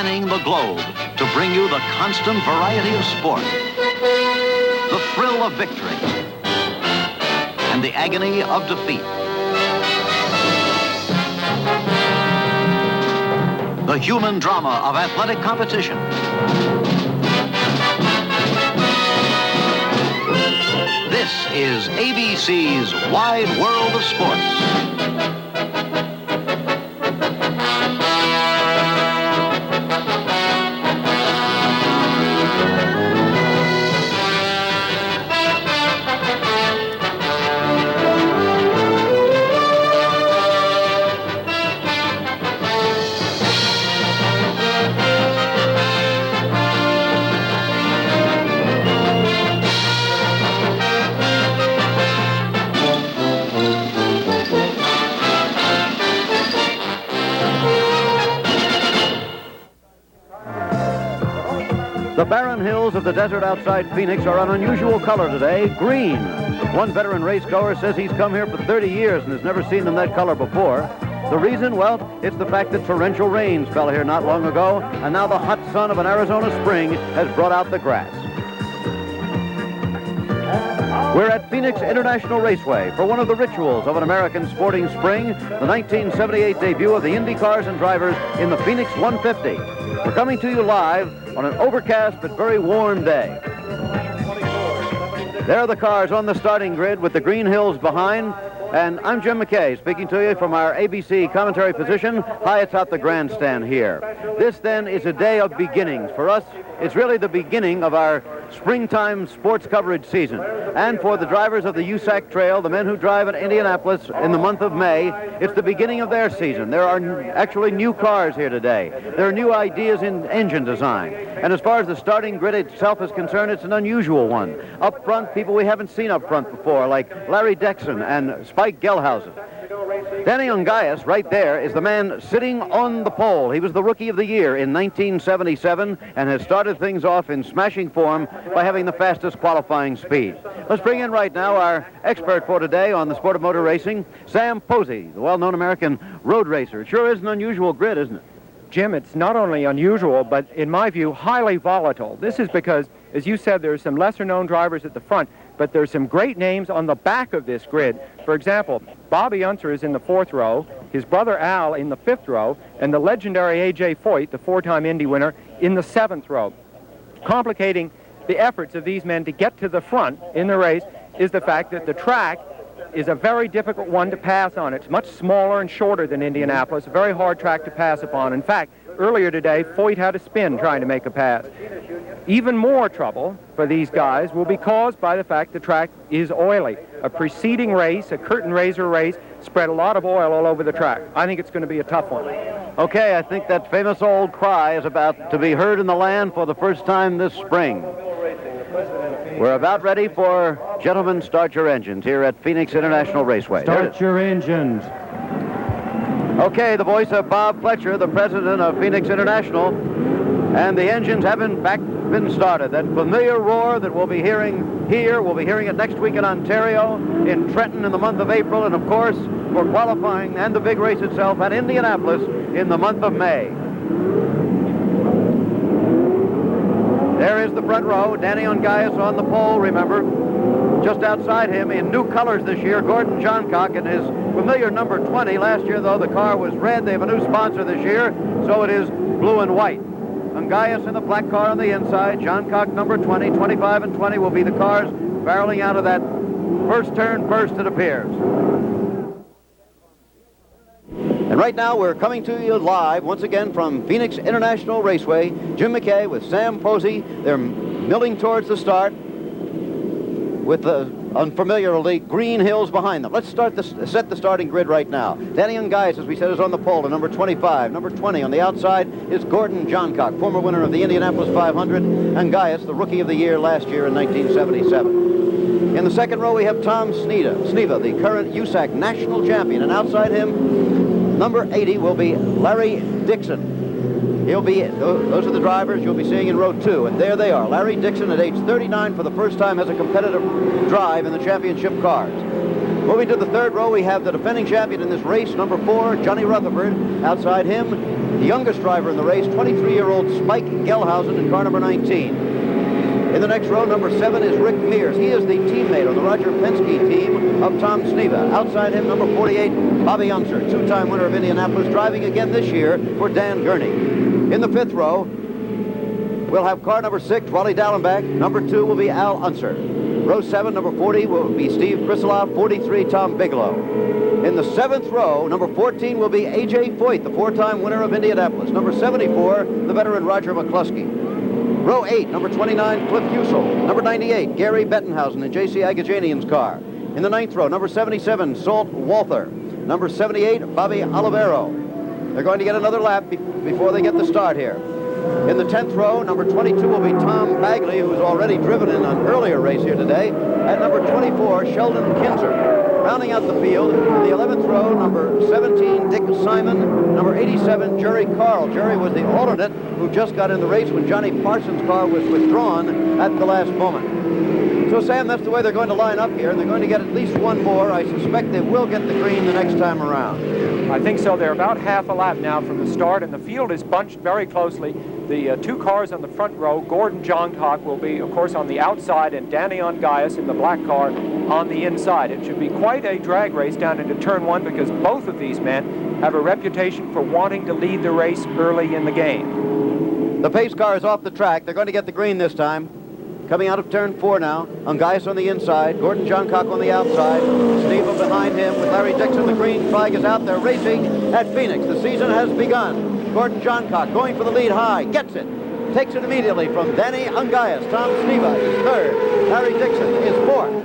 spanning the globe to bring you the constant variety of sport, the thrill of victory, and the agony of defeat. The human drama of athletic competition. This is ABC's Wide World of Sports. The barren hills of the desert outside Phoenix are an unusual color today, green. One veteran racegoer says he's come here for 30 years and has never seen them that color before. The reason? Well, it's the fact that torrential rains fell here not long ago, and now the hot sun of an Arizona spring has brought out the grass. We're at Phoenix International Raceway for one of the rituals of an American sporting spring, the 1978 debut of the Indy cars and drivers in the Phoenix 150. We're coming to you live on an overcast but very warm day. There are the cars on the starting grid with the green hills behind, and I'm Jim McKay speaking to you from our ABC commentary position high atop the grandstand here. This then is a day of beginnings. For us, it's really the beginning of our springtime sports coverage season. And for the drivers of the USAC Trail, the men who drive at Indianapolis in the month of May, it's the beginning of their season. There are actually new cars here today. There are new ideas in engine design. And as far as the starting grid itself is concerned, it's an unusual one. Up front, people we haven't seen up front before, like Larry Dickson and Spike GEHLHAUSEN. Danny Ungaius, right there, is the man sitting on the pole. He was the Rookie of the Year in 1977 and has started things off in smashing form by having the fastest qualifying speed. Let's bring in right now our expert for today on the sport of motor racing, Sam Posey, the well-known American road racer. It sure is an unusual grid, isn't it? Jim, it's not only unusual, but in my view, highly volatile. This is because, as you said, there are some lesser-known drivers at the front, but there's some great names on the back of this grid. For example, Bobby Unser is in the 4th row, his brother Al in the 5th row, and the legendary A.J. Foyt, the 4-time Indy winner, in the 7th row. Complicating the efforts of these men to get to the front in the race is the fact that the track is a very difficult one to pass on. It's much smaller and shorter than Indianapolis, a very hard track to pass upon. In fact, earlier today, Foyt had a spin trying to make a pass. Even more trouble for these guys will be caused by the fact the track is oily. A preceding race, a curtain raiser race, spread a lot of oil all over the track. I think it's going to be a tough one. Okay, I think that famous old cry is about to be heard in the land for the first time this spring. We're about ready for Gentlemen, Start Your Engines here at Phoenix International Raceway. Start your engines. Okay, the voice of Bob Fletcher, the president of Phoenix International, and the engines have in fact been started. That familiar roar that we'll be hearing here, we'll be hearing it next week in Ontario, in Trenton in the month of April, and of course for qualifying and the big race itself at Indianapolis in the month of May. There is the front row, Danny Ungaius on the pole, remember. Just outside him in new colors this year, Gordon Johncock in his familiar number 20. Last year, though, the car was red. They have a new sponsor this year, so it is blue and white. Ungaius in the black car on the inside. Johncock number 20, 25 and 20 will be the cars barreling out of that first turn first, it appears. And right now, we're coming to you live, once again, from Phoenix International Raceway. Jim McKay with Sam Posey. They're milling towards the start with the unfamiliarly green hills behind them. Let's set the starting grid right now. Danny Ungaius, as we said, is on the pole to number 25. Number 20 on the outside is Gordon Johncock, former winner of the Indianapolis 500. Ungaius, the Rookie of the Year last year in 1977. In the second row, we have Tom Sneva, the current USAC national champion. And outside him, number 80 will be Larry Dickson. Those are the drivers you'll be seeing in row 2. And there they are. Larry Dickson at age 39 for the first time has a competitive drive in the championship cars. Moving to the third row, we have the defending champion in this race, number 4, Johnny Rutherford. Outside him, The youngest driver in the race, 23-year-old Spike GEHLHAUSEN in car number 19. In the next row, number 7 is Rick Mears. He is the teammate on the Roger Penske team of Tom Sneva. Outside him, number 48, Bobby Unser, two-time winner of Indianapolis, driving again this year for Dan Gurney. In the 5th row, we'll have car number 6, Wally DALLENBACH. Number 2 will be Al Unser. Row 7, number 40 will be Steve Krisilov. 43, Tom Bigelow. In the 7th row, number 14 will be A.J. Foyt, the 4-time winner of Indianapolis. Number 74, the veteran Roger McCluskey. Row 8, number 29, Cliff Husel. Number 98, Gary Bettenhausen in J.C. Agajanian's car. In the 9th row, number 77, Salt Walther. Number 78, Bobby Olivero. They're going to get another lap before they get the start here. In the 10th row, number 22 will be Tom Bagley, who's already driven in an earlier race here today. At number 24, Sheldon Kinser. Rounding out the field, in the 11th row, number 17, Dick Simon. Number 87, Jerry Carl. Jerry was the alternate who just got in the race when Johnny Parsons' car was withdrawn at the last moment. So, Sam, that's the way they're going to line up here, and they're going to get at least one more. I suspect they will get the green the next time around. I think so. They're about half a lap now from the start, and the field is bunched very closely. The two cars on the front row, Gordon Johncock will be, of course, on the outside, and Danny Ungaius in the black car on the inside. It should be quite a drag race down into turn 1 because both of these men have a reputation for wanting to lead the race early in the game. The pace car is off the track. They're going to get the green this time. Coming out of turn 4 now, Ungaius on the inside, Gordon Johncock on the outside, Sneva behind him with Larry Dixon. The green flag is out. They're racing at Phoenix. The season has begun. Gordon Johncock going for the lead high, gets it, takes it immediately from Danny Ungaius. Tom Sneva is 3rd, Larry Dixon is 4th.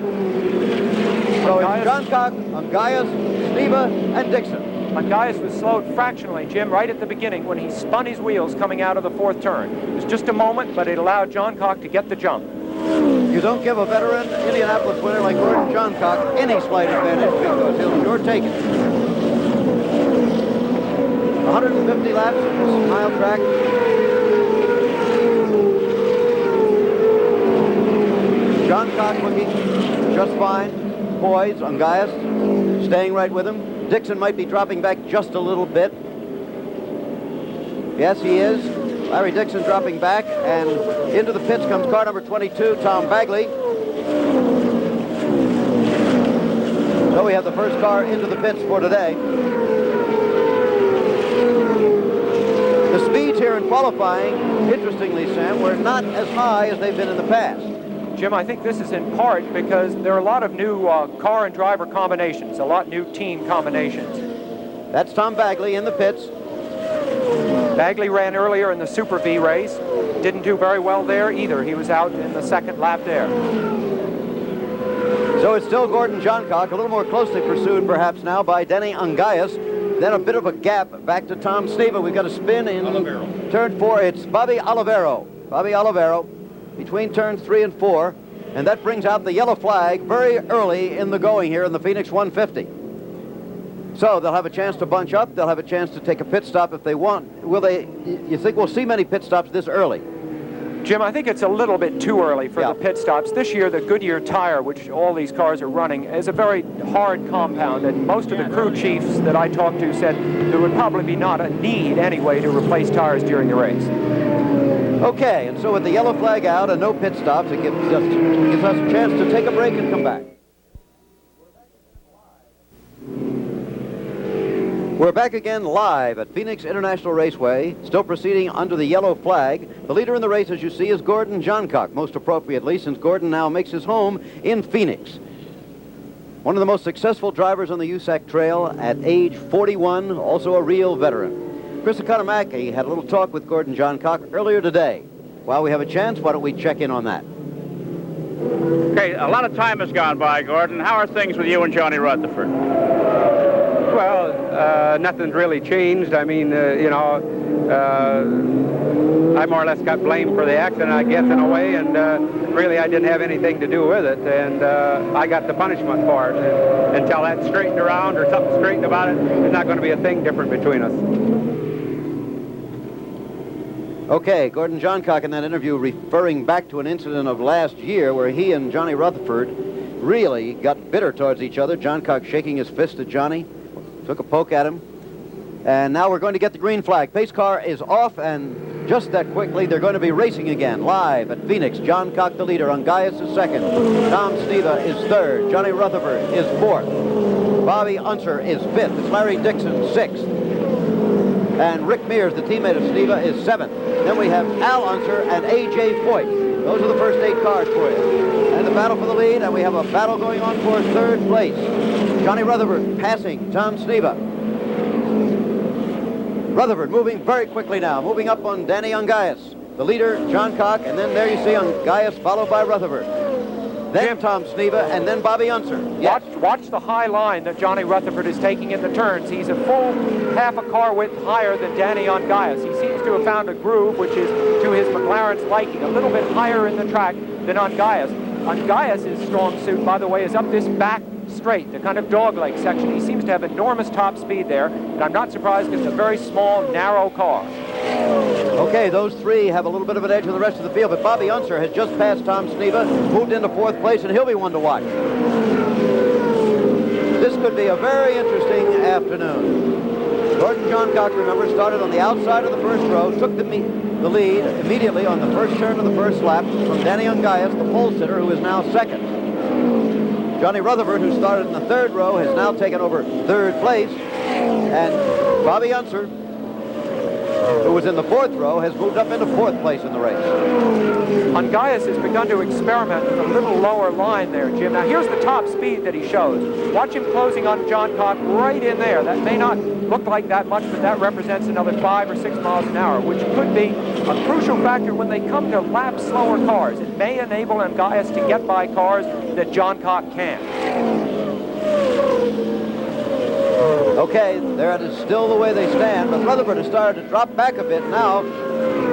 So it's Johncock, Ungaius, Sneva, and Dixon. Ungaius was slowed fractionally, Jim, right at the beginning when he spun his wheels coming out of the 4th turn. It was just a moment, but it allowed Johncock to get the jump. You don't give a veteran Indianapolis winner like Gordon Johncock any slight advantage because he'll sure take it. 150 laps at this mile track. Johncock looking just fine. Poise, Ungaius staying right with him. Dixon might be dropping back just a little bit. Yes, he is. Larry Dixon dropping back, and into the pits comes car number 22, Tom Bagley. So we have the first car into the pits for today. The speeds here in qualifying, interestingly, Sam, were not as high as they've been in the past. Jim, I think this is in part because there are a lot of new car and driver combinations, a lot new team combinations. That's Tom Bagley in the pits. Bagley ran earlier in the Super V race. Didn't do very well there either. He was out in the 2nd lap there. So it's still Gordon Johncock, a little more closely pursued perhaps now by Danny Ungaius. Then a bit of a gap back to Tom Sneva. We've got a spin in turn 4. It's Bobby Olivero. Bobby Olivero between turns 3 and 4. And that brings out the yellow flag very early in the going here in the Phoenix 150. So they'll have a chance to bunch up. They'll have a chance to take a pit stop if they want. Will they? You think we'll see many pit stops this early? Jim, I think it's a little bit too early for the pit stops. This year, the Goodyear tire, which all these cars are running, is a very hard compound, and most of the crew chiefs that I talked to said there would probably be not a need anyway to replace tires during the race. Okay, and so with the yellow flag out and no pit stops, it gives us a chance to take a break and come back. We're back again live at Phoenix International Raceway, still proceeding under the yellow flag. The leader in the race, as you see, is Gordon Johncock, most appropriately, since Gordon now makes his home in Phoenix. One of the most successful drivers on the USAC trail at age 41, also a real veteran. Chris Economaki had a little talk with Gordon Johncock earlier today. While we have a chance, why don't we check in on that? Okay, a lot of time has gone by, Gordon. How are things with you and Johnny Rutherford? Well, nothing's really changed. I mean, you know, I more or less got blamed for the accident, I guess, in a way, and really I didn't have anything to do with it, and I got the punishment for it. And until that's straightened around or something straightened about it, there's not going to be a thing different between us. Okay, Gordon Johncock in that interview referring back to an incident of last year where he and Johnny Rutherford really got bitter towards each other. Johncock shaking his fist at Johnny, took a poke at him, And now we're going to get the green flag. Pace car is off, and just that quickly, they're going to be racing again. Live at Phoenix, Johncock the leader. Ungias is second. Tom Sneva is third. Johnny Rutherford is fourth. Bobby Unser is fifth. It's Larry Dixon sixth. And Rick Mears, the teammate of Sneva, is seventh. Then we have Al Unser and A.J. Foyt. Those are the first 8 cars for you. And the battle for the lead, and we have a battle going on for third place. Johnny Rutherford passing Tom Sneva. Rutherford moving very quickly now, moving up on Danny Ungias. The leader, Johncock, and then there you see Ungias followed by Rutherford. Then Tom Sneva, and then Bobby Unser. Yes. Watch the high line that Johnny Rutherford is taking in the turns. He's a full half a car width higher than Danny Ungias. He seems to have found a groove which is to his McLaren's liking, a little bit higher in the track than Ungias. Ungias' strong suit, by the way, is up this back straight, the kind of dogleg section. He seems to have enormous top speed there, and I'm not surprised it's a very small, narrow car. Okay, those 3 have a little bit of an edge on the rest of the field, but Bobby Unser has just passed Tom Sneva, moved into 4th place, and he'll be one to watch. This could be a very interesting afternoon. Gordon Johncock, remember, started on the outside of the first row, took the lead immediately on the first turn of the first lap from Danny Ungias, the pole sitter, who is now second. Johnny Rutherford, who started in the 3rd row, has now taken over 3rd place, and Bobby Unser, who was in the 4th row, has moved up into 4th place in the race. Ungias has begun to experiment with a little lower line there, Jim. Now here's the top speed that he shows. Watch him closing on Johncock right in there. That may not look like that much, but that represents another 5 or 6 miles an hour, which could be a crucial factor when they come to lap slower cars. It may enable Ungias to get by cars that Johncock can't. Okay, there it is, still the way they stand, but Rutherford has started to drop back a bit now.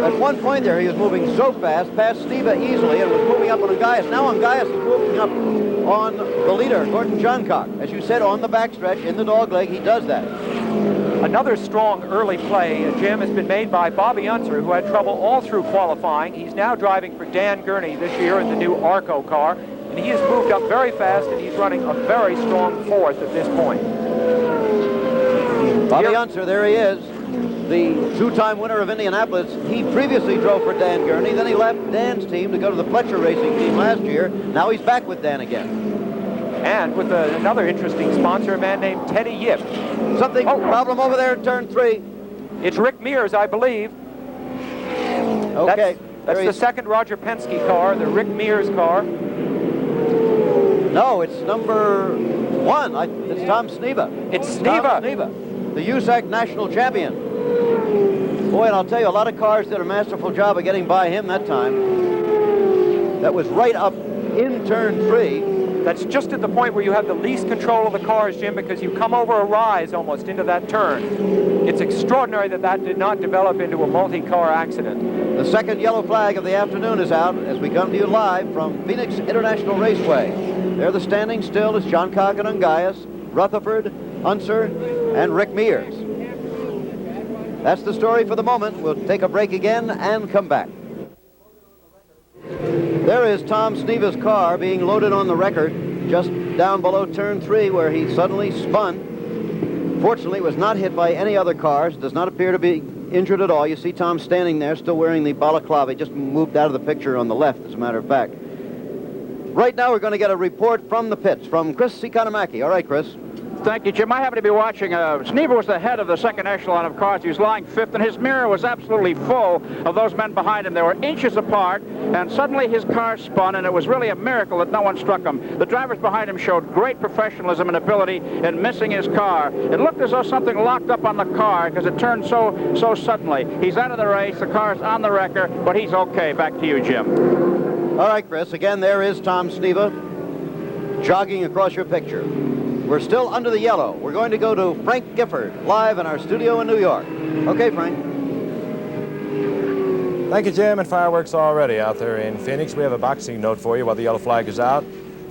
At one point there, he was moving so fast, past Sneva easily, and was moving up on Ungias. Now Ungias is moving up on the leader, Gordon Johncock. As you said, on the backstretch, in the dogleg, he does that. Another strong early play, Jim, has been made by Bobby Unser, who had trouble all through qualifying. He's now driving for Dan Gurney this year in the new Arco car, and he has moved up very fast, and he's running a very strong 4th at this point. Bobby Unser, there he is, the 2-time winner of Indianapolis. He previously drove for Dan Gurney, then he left Dan's team to go to the Fletcher racing team last year. Now he's back with Dan again. And with another interesting sponsor, a man named Teddy Yip. Problem over there in turn 3. It's Rick Mears, I believe. Okay. That's the 2nd Roger Penske car, the Rick Mears car. No, it's number 1. It's Tom Sneva. It's Sneva. Tom Sneva, the USAC national champion. Boy, and I'll tell you, a lot of cars did a masterful job of getting by him that time. That was right up in turn 3. That's just at the point where you have the least control of the cars, Jim, because you come over a rise almost into that turn. It's extraordinary that that did not develop into a multi-car accident. The 2nd yellow flag of the afternoon is out as we come to you live from Phoenix International Raceway. There the standing still is Johncock and Ungias, Rutherford, Unser, and Rick Mears. That's the story for the moment. We'll take a break again and come back. There is Tom Sneva's car being loaded on the record just down below turn 3 where he suddenly spun. Fortunately, was not hit by any other cars. Does not appear to be injured at all. You see Tom standing there still wearing the balaclava. He just moved out of the picture on the left, as a matter of fact. Right now we're going to get a report from the pits from Chris Economaki. All right, Chris. Thank you, Jim. I happen to be watching. Sneva was the head of the 2nd echelon of cars. He was lying 5th, and his mirror was absolutely full of those men behind him. They were inches apart, and suddenly his car spun, and it was really a miracle that no one struck him. The drivers behind him showed great professionalism and ability in missing his car. It looked as though something locked up on the car because it turned so suddenly. He's out of the race. The car's on the wrecker, but he's okay. Back to you, Jim. All right, Chris. Again, there is Tom Sneva jogging across your picture. We're still under the yellow. We're going to go to Frank Gifford, live in our studio in New York. Okay, Frank. Thank you, Jim, and fireworks already out there in Phoenix. We have a boxing note for you while the yellow flag is out.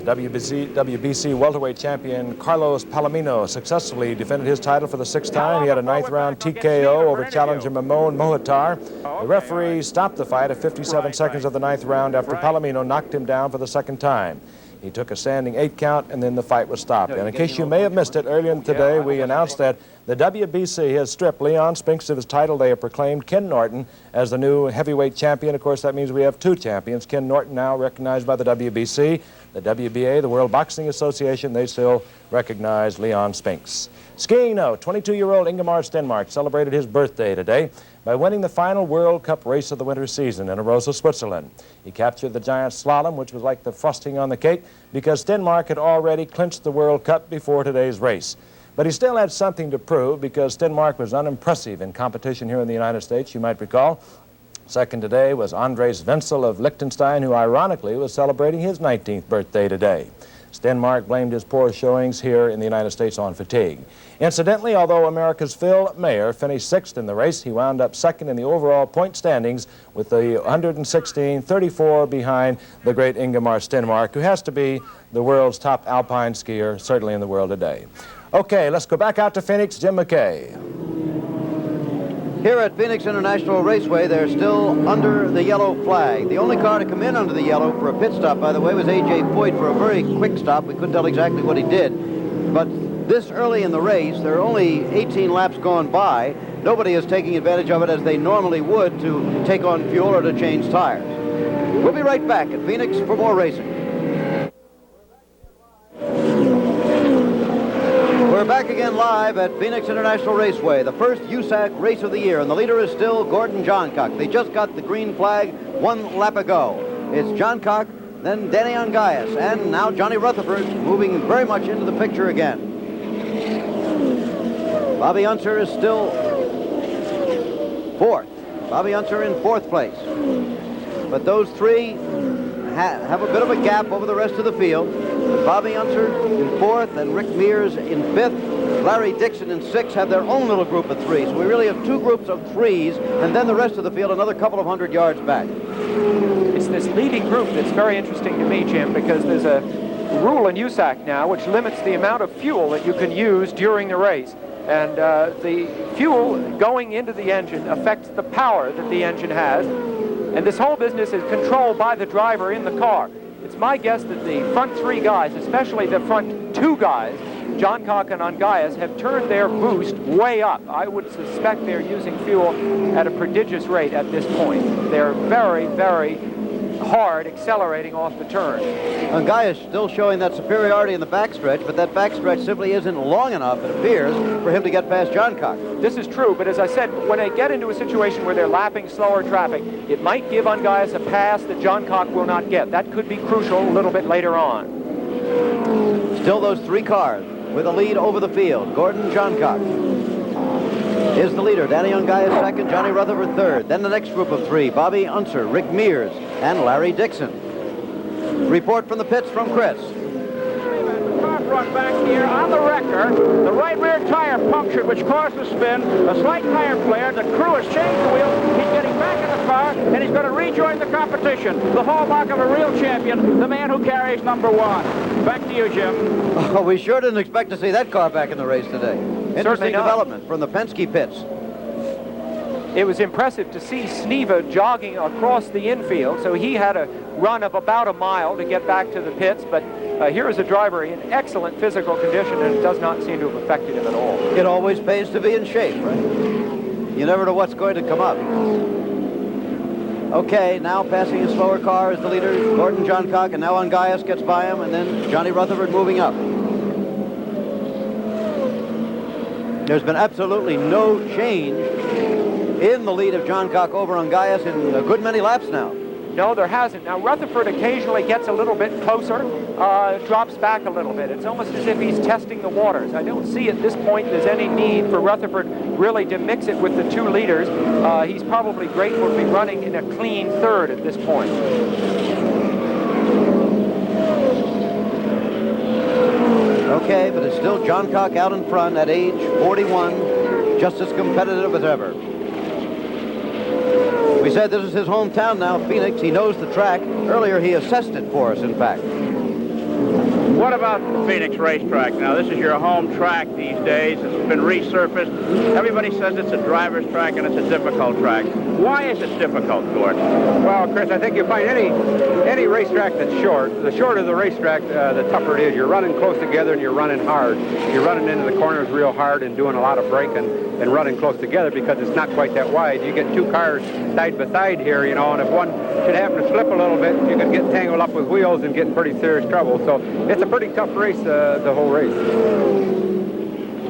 WBC welterweight champion Carlos Palomino successfully defended his title for the 6th time. He had a 9th round TKO over challenger Mamon Mohatar. The referee stopped the fight at 57 seconds of the 9th round after Palomino knocked him down for the 2nd time. He took a standing 8 count, and then the fight was stopped. And in case you may have missed it, earlier today we announced that The WBC has stripped Leon Spinks of his title. They have proclaimed Ken Norton as the new heavyweight champion. Of course, that means we have two champions. Ken Norton now recognized by the WBC. The WBA, the World Boxing Association, they still recognize Leon Spinks. Skiing note, 22-year-old Ingemar Stenmark celebrated his birthday today by winning the final World Cup race of the winter season in Arosa, Switzerland. He captured the giant slalom, which was like the frosting on the cake, because Stenmark had already clinched the World Cup before today's race. But he still had something to prove, because Stenmark was unimpressive in competition here in the United States, you might recall. Second today was Andres Wenzel of Liechtenstein, who ironically was celebrating his 19th birthday today. Stenmark blamed his poor showings here in the United States on fatigue. Incidentally, although America's Phil Mayer finished 6th in the race, he wound up 2nd in the overall point standings with the 116-34 behind the great Ingemar Stenmark, who has to be the world's top alpine skier, certainly in the world today. Okay, let's go back out to Phoenix. Jim McKay. Here at Phoenix International Raceway, they're still under the yellow flag. The only car to come in under the yellow for a pit stop, by the way, was A.J. Foyt for a very quick stop. We couldn't tell exactly what he did. But this early in the race, there are only 18 laps gone by. Nobody is taking advantage of it as they normally would to take on fuel or to change tires. We'll be right back at Phoenix for more racing. We're back again live at Phoenix International Raceway, the first USAC race of the year, and the leader is still Gordon Johncock. They just got the green flag 1 lap ago. It's Johncock, then Danny Ongaias, and now Johnny Rutherford moving very much into the picture again. Bobby Unser is still 4th. Bobby Unser in 4th place. But those three have a bit of a gap over the rest of the field. Bobby Unser in 4th and Rick Mears in 5th. Larry Dickson in 6th have their own little group of 3. So we really have 2 groups of 3s, and then the rest of the field another couple of 100 yards back. It's this leading group that's very interesting to me, Jim, because there's a rule in USAC now which limits the amount of fuel that you can use during the race. And the fuel going into the engine affects the power that the engine has. And this whole business is controlled by the driver in the car. It's my guess that the front 3 guys, especially the front 2 guys, Johncock and Ongaias, have turned their boost way up. I would suspect they're using fuel at a prodigious rate at this point. They're very, very hard accelerating off the turn. Ongaias still showing that superiority in the backstretch, but that backstretch simply isn't long enough, it appears, for him to get past Johncock. This is true, but as I said, when they get into a situation where they're lapping slower traffic, it might give Ongaias a pass that Johncock will not get. That could be crucial a little bit later on. Still those 3 cars with a lead over the field. Gordon Johncock is the leader. Danny Ongaias 2nd, Johnny Rutherford 3rd. Then the next group of 3, Bobby Unser, Rick Mears, and Larry Dickson. Report from the pits from Chris. Run back here on the wrecker. The right rear tire punctured, which caused the spin. A slight tire flare. The crew has changed the wheel. He's getting back in the car, and he's going to rejoin the competition. The hallmark of a real champion, the man who carries number 1. Back to you, Jim. Oh, we sure didn't expect to see that car back in the race today. Interesting development from the Penske pits. It was impressive to see Sneva jogging across the infield, so he had a run of about a mile to get back to the pits, but here is a driver in excellent physical condition, and it does not seem to have affected him at all. It always pays to be in shape, right? You never know what's going to come up. Okay, now passing a slower car is the leader, Gordon Johncock, and now Ongaias gets by him, and then Johnny Rutherford moving up. There's been absolutely no change in the lead of Johncock over Ongaias in a good many laps now. No, there hasn't. Now, Rutherford occasionally gets a little bit closer, drops back a little bit. It's almost as if he's testing the waters. I don't see at this point there's any need for Rutherford really to mix it with the 2 leaders. He's probably grateful to be running in a clean 3rd at this point. Okay, but it's still Johncock out in front at age 41, just as competitive as ever. We said this is his hometown now, Phoenix. He knows the track. Earlier, he assessed it for us, in fact. What about the Phoenix racetrack? Now, this is your home track these days. It's been resurfaced. Everybody says it's a driver's track and it's a difficult track. Why is it difficult, Gord? Well, Chris, I think you find any racetrack that's short, the shorter the racetrack, the tougher it is. You're running close together and you're running hard. You're running into the corners real hard and doing a lot of braking and running close together because it's not quite that wide. You get two cars side by side here, you know, and if one should happen to slip a little bit, you can get tangled up with wheels and get in pretty serious trouble. So it's a pretty tough race, the whole race.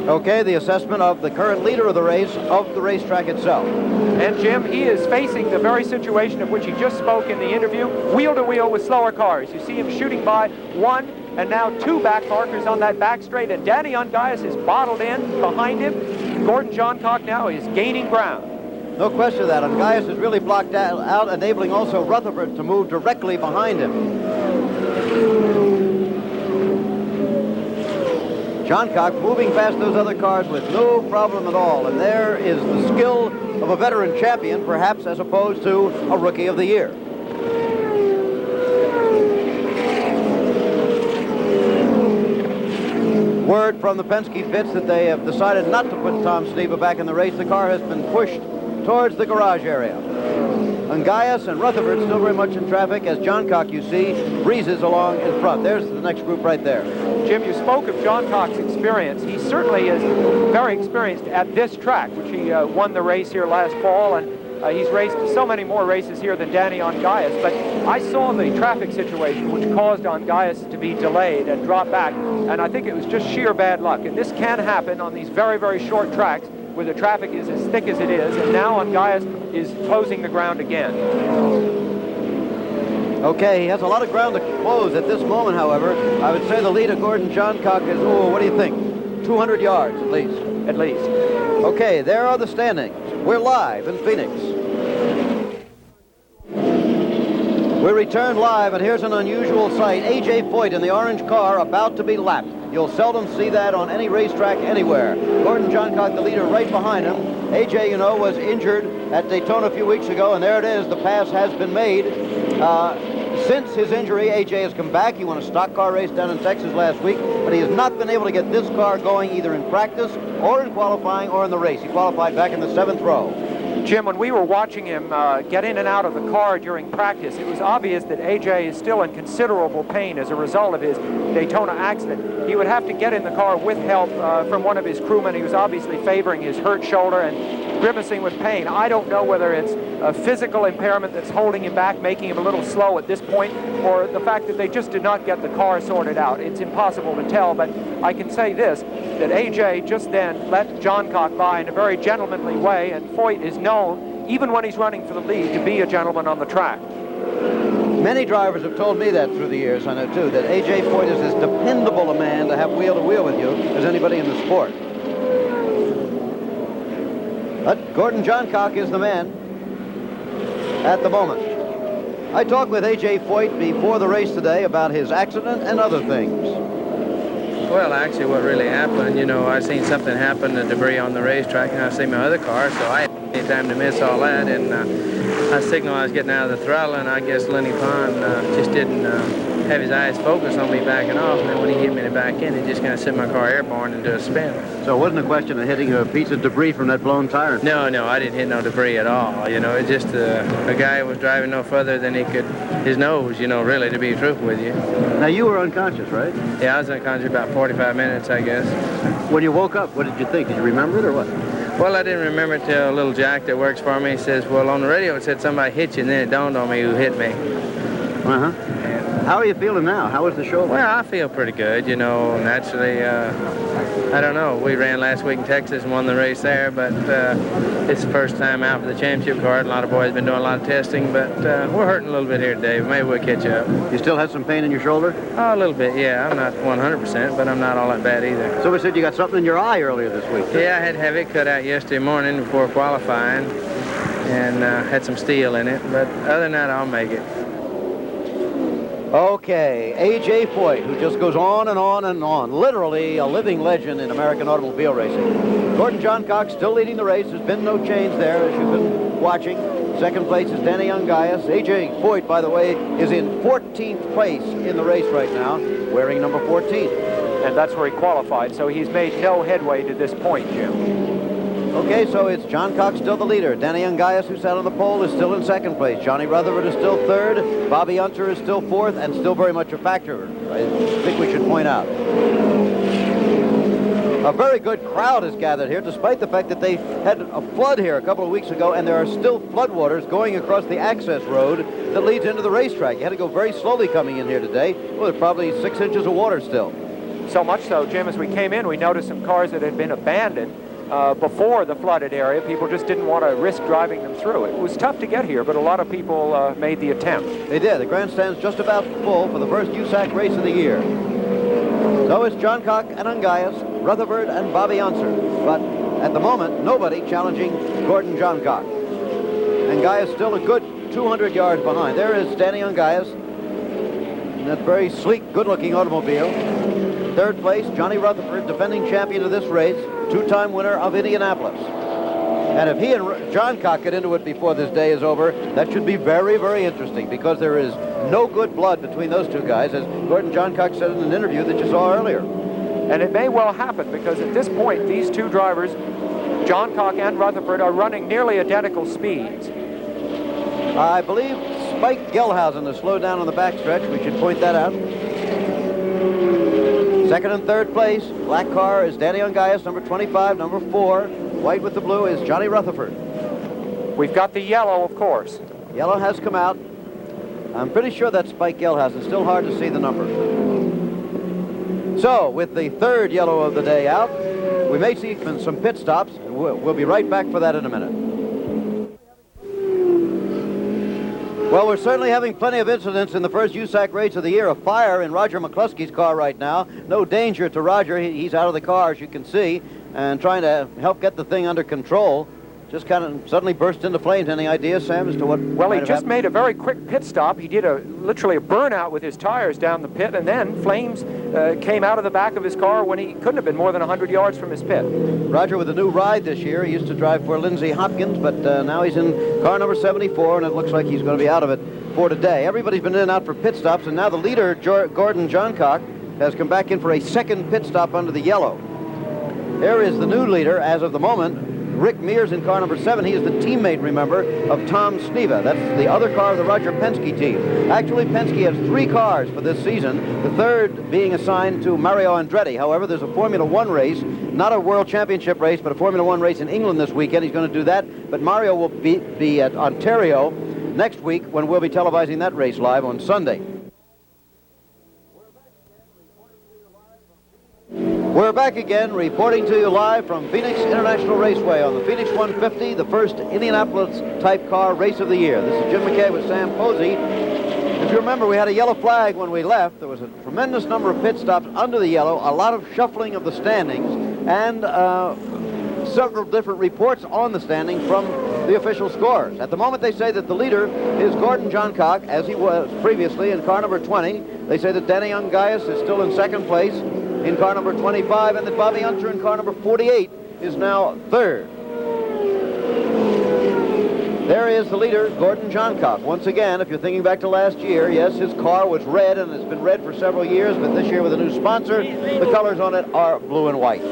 Okay, the assessment of the current leader of the race, of the racetrack itself. And Jim, he is facing the very situation of which he just spoke in the interview, wheel to wheel with slower cars. You see him shooting by one and now two back markers on that back straight, and Danny Ungaius is bottled in behind him. Gordon Johncock now is gaining ground. No question of that. Ungaius is really blocked out, enabling also Rutherford to move directly behind him. Johncock moving past those other cars with no problem at all, and there is the skill of a veteran champion, perhaps, as opposed to a rookie of the year. Word from the Penske pits that they have decided not to put Tom Sneva back in the race. The car has been pushed towards the garage area. Ungaius and Rutherford still very much in traffic as Johncock, you see, breezes along in front. There's the next group right there. Jim, you spoke of Johncock's experience. He certainly is very experienced at this track, which he won the race here last fall, and he's raced so many more races here than Danny Ungaius. But I saw the traffic situation which caused Ungaius to be delayed and drop back, and I think it was just sheer bad luck. And this can happen on these very, very short tracks where the traffic is as thick as it is, and now Ungaius is closing the ground again. Okay, he has a lot of ground to close at this moment, however. I would say the lead of Gordon Johncock is, oh, what do you think? 200 yards at least. At least. Okay, there are the standings. We're live in Phoenix. We return live, and here's an unusual sight. A.J. Foyt in the orange car about to be lapped. You'll seldom see that on any racetrack anywhere. Gordon Johncock, the leader, right behind him. A.J., you know, was injured at Daytona a few weeks ago, and there it is. The pass has been made. Since his injury, A.J. has come back. He won a stock car race down in Texas last week, but he has not been able to get this car going either in practice or in qualifying or in the race. He qualified back in the 7th row. Jim, when we were watching him get in and out of the car during practice, it was obvious that A.J. is still in considerable pain as a result of his Daytona accident. He would have to get in the car with help from one of his crewmen. He was obviously favoring his hurt shoulder and grimacing with pain. I don't know whether it's a physical impairment that's holding him back, making him a little slow at this point, or the fact that they just did not get the car sorted out. It's impossible to tell, but I can say this, that A.J. just then let Johncock by in a very gentlemanly way, and Foyt is known, even when he's running for the lead, to be a gentleman on the track. Many drivers have told me that through the years, I know too, that A.J. Foyt is as dependable a man to have wheel-to-wheel with you as anybody in the sport. But Gordon Johncock is the man at the moment. I talked with A.J. Foyt before the race today about his accident and other things. Well, actually what really happened, you know, I seen something happen, the debris on the racetrack, and I seen my other car, so I had any time to miss all that, and I signaled I was getting out of the throttle, and I guess Lenny Pond just didn't have his eyes focused on me backing off, and then when he hit me to back in, it just kind of sent my car airborne into a spin. So it wasn't a question of hitting a piece of debris from that blown tire? No, I didn't hit no debris at all, you know, it's just a guy was driving no further than he could, his nose, you know, really, to be truthful with you. Now, you were unconscious, right? Yeah, I was unconscious about 45 minutes, I guess. When you woke up, what did you think? Did you remember it or what? Well, I didn't remember it till little Jack that works for me says, well, on the radio it said somebody hit you, and then it dawned on me who hit me. Uh-huh. How are you feeling now? How was the show? Well, I feel pretty good, you know, naturally. I don't know. We ran last week in Texas and won the race there, but it's the first time out for the championship car. A lot of boys have been doing a lot of testing, but we're hurting a little bit here today. Maybe we'll catch up. You still had some pain in your shoulder? Oh, a little bit, yeah. I'm not 100%, but I'm not all that bad either. Somebody said you got something in your eye earlier this week. Yeah, I had to have it cut out yesterday morning before qualifying, and had some steel in it, but other than that, I'll make it. Okay, A.J. Foyt, who just goes on and on and on, literally a living legend in American automobile racing. Gordon Johncock still leading the race. There's been no change there, as you've been watching. Second place is Danny Ungaius. A.J. Foyt, by the way, is in 14th place in the race right now, wearing number 14. And that's where he qualified, so he's made no headway to this point, Jim. Okay, so it's Johncock still the leader. Danny Ungaius, who sat on the pole, is still in second place. Johnny Rutherford is still third. Bobby Unser is still fourth, and still very much a factor, I think we should point out. A very good crowd is gathered here, despite the fact that they had a flood here a couple of weeks ago, and there are still floodwaters going across the access road that leads into the racetrack. You had to go very slowly coming in here today. Well, there's probably 6 inches of water still. So much so, Jim, as we came in, we noticed some cars that had been abandoned before the flooded area. People just didn't want to risk driving them through. It was tough to get here, but a lot of people made the attempt. They did. The grandstand's just about full for the first USAC race of the year. So it's Johncock and Ungaius, Rutherford and Bobby Unser. But at the moment, nobody challenging Gordon Johncock. Ungaius still a good 200 yards behind. There is Danny Ungaius in that very sleek, good-looking automobile. Third place, Johnny Rutherford, defending champion of this race, two-time winner of Indianapolis. And if he and Johncock get into it before this day is over, that should be very, very interesting, because there is no good blood between those two guys, as Gordon Johncock said in an interview that you saw earlier. And it may well happen, because at this point, these two drivers, Johncock and Rutherford, are running nearly identical speeds. I believe Spike Gehlhausen has slowed down on the backstretch. We should point that out. Second and third place, black car is Danny Ungaius, number 25, number 4. White with the blue is Johnny Rutherford. We've got the yellow, of course. Yellow has come out. I'm pretty sure that's Spike Gehlhausen. Still hard to see the number. So, with the third yellow of the day out, we may see some pit stops. We'll be right back for that in a minute. Well, we're certainly having plenty of incidents in the first USAC race of the year. A fire in Roger McCluskey's car right now. No danger to Roger. He's out of the car, as you can see, and trying to help get the thing under control. Just kind of suddenly burst into flames. Any ideas, Sam, as to what Well, he might have just happened? made a very quick pit stop. He did literally a burnout with his tires down the pit, and then flames came out of the back of his car when he couldn't have been more than 100 yards from his pit. Roger with a new ride this year. He used to drive for Lindsey Hopkins, but now he's in car number 74, and it looks like he's going to be out of it for today. Everybody's been in and out for pit stops, and now the leader, Gordon Johncock, has come back in for a second pit stop under the yellow. There is the new leader as of the moment, Rick Mears in car number 7. He is the teammate, remember, of Tom Sneva. That's the other car of the Roger Penske team. Actually, Penske has 3 cars for this season, the third being assigned to Mario Andretti. However, there's a Formula One race, not a World Championship race, but a Formula One race in England this weekend. He's going to do that, but Mario will be at Ontario next week when we'll be televising that race live on Sunday. We're back again, reporting to you live from Phoenix International Raceway on the Phoenix 150, the first Indianapolis-type car race of the year. This is Jim McKay with Sam Posey. If you remember, we had a yellow flag when we left. There was a tremendous number of pit stops under the yellow, a lot of shuffling of the standings, and several different reports on the standing from the official scores. At the moment, they say that the leader is Gordon Johncock, as he was previously in car number 20. They say that Danny Ungaius is still in second place in car number 25, and that Bobby Unser in car number 48 is now third. There is the leader, Gordon Johncock. Once again, if you're thinking back to last year, yes, his car was red, and it's been red for several years, but this year with a new sponsor, the colors on it are blue and white.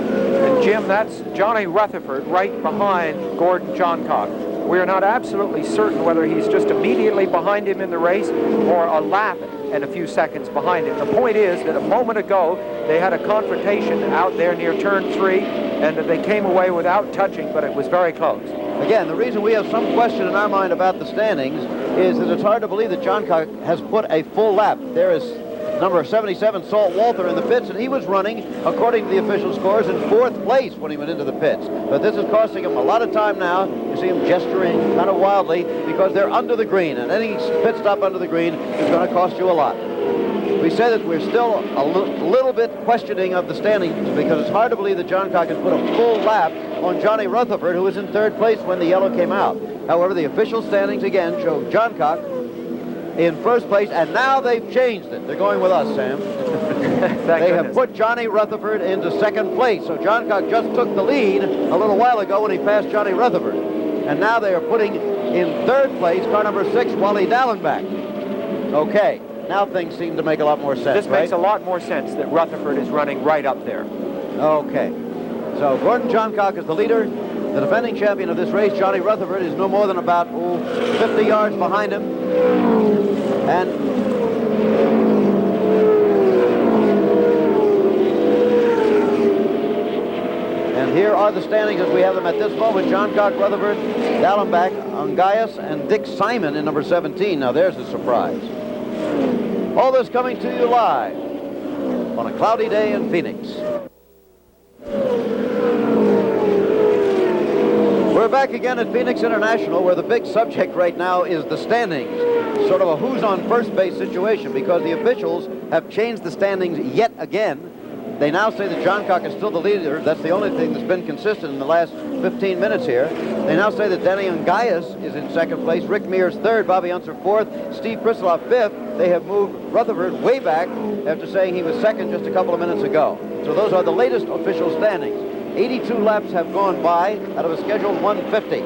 And Jim, that's Johnny Rutherford right behind Gordon Johncock. We are not absolutely certain whether he's just immediately behind him in the race or a lap and a few seconds behind him. The point is that a moment ago, they had a confrontation out there near turn 3, and that they came away without touching, but it was very close. Again, the reason we have some question in our mind about the standings is that it's hard to believe that Johncock has put a full lap. There is number 77, Salt Walther, in the pits, and he was running, according to the official scores, in 4th place when he went into the pits. But this is costing him a lot of time now. You see him gesturing kind of wildly because they're under the green, and any pit stop under the green is going to cost you a lot. We say that we're still a little bit questioning of the standings because it's hard to believe that Johncock has put a full lap on Johnny Rutherford, who was in 3rd place when the yellow came out. However, the official standings again show Johncock in 1st place, and now they've changed it. They're going with us, Sam. They have put Johnny Rutherford into 2nd place. So Johncock just took the lead a little while ago when he passed Johnny Rutherford. And now they are putting in third place car number 6, Wally DALLENBACH. Okay, now things seem to make a lot more sense, This makes a lot more sense that Rutherford is running right up there. Okay, so Gordon Johncock is the leader. The defending champion of this race, Johnny Rutherford, is no more than about 50 yards behind him. And here are the standings as we have them at this moment. Johncock, Rutherford, DALLENBACH, Ungaius, and Dick Simon in number 17. Now there's a surprise. All this coming to you live on a cloudy day in Phoenix. We're back again at Phoenix International, where the big subject right now is the standings. Sort of a who's on first base situation, because the officials have changed the standings yet again. They now say that Johncock is still the leader. That's the only thing that's been consistent in the last 15 minutes here. They now say that Danny Ungaius is in second place, Rick Mears third, Bobby Unser fourth, Steve Kristoff fifth. They have moved Rutherford way back after saying he was second just a couple of minutes ago. So those are the latest official standings. 82 laps have gone by out of a scheduled 150.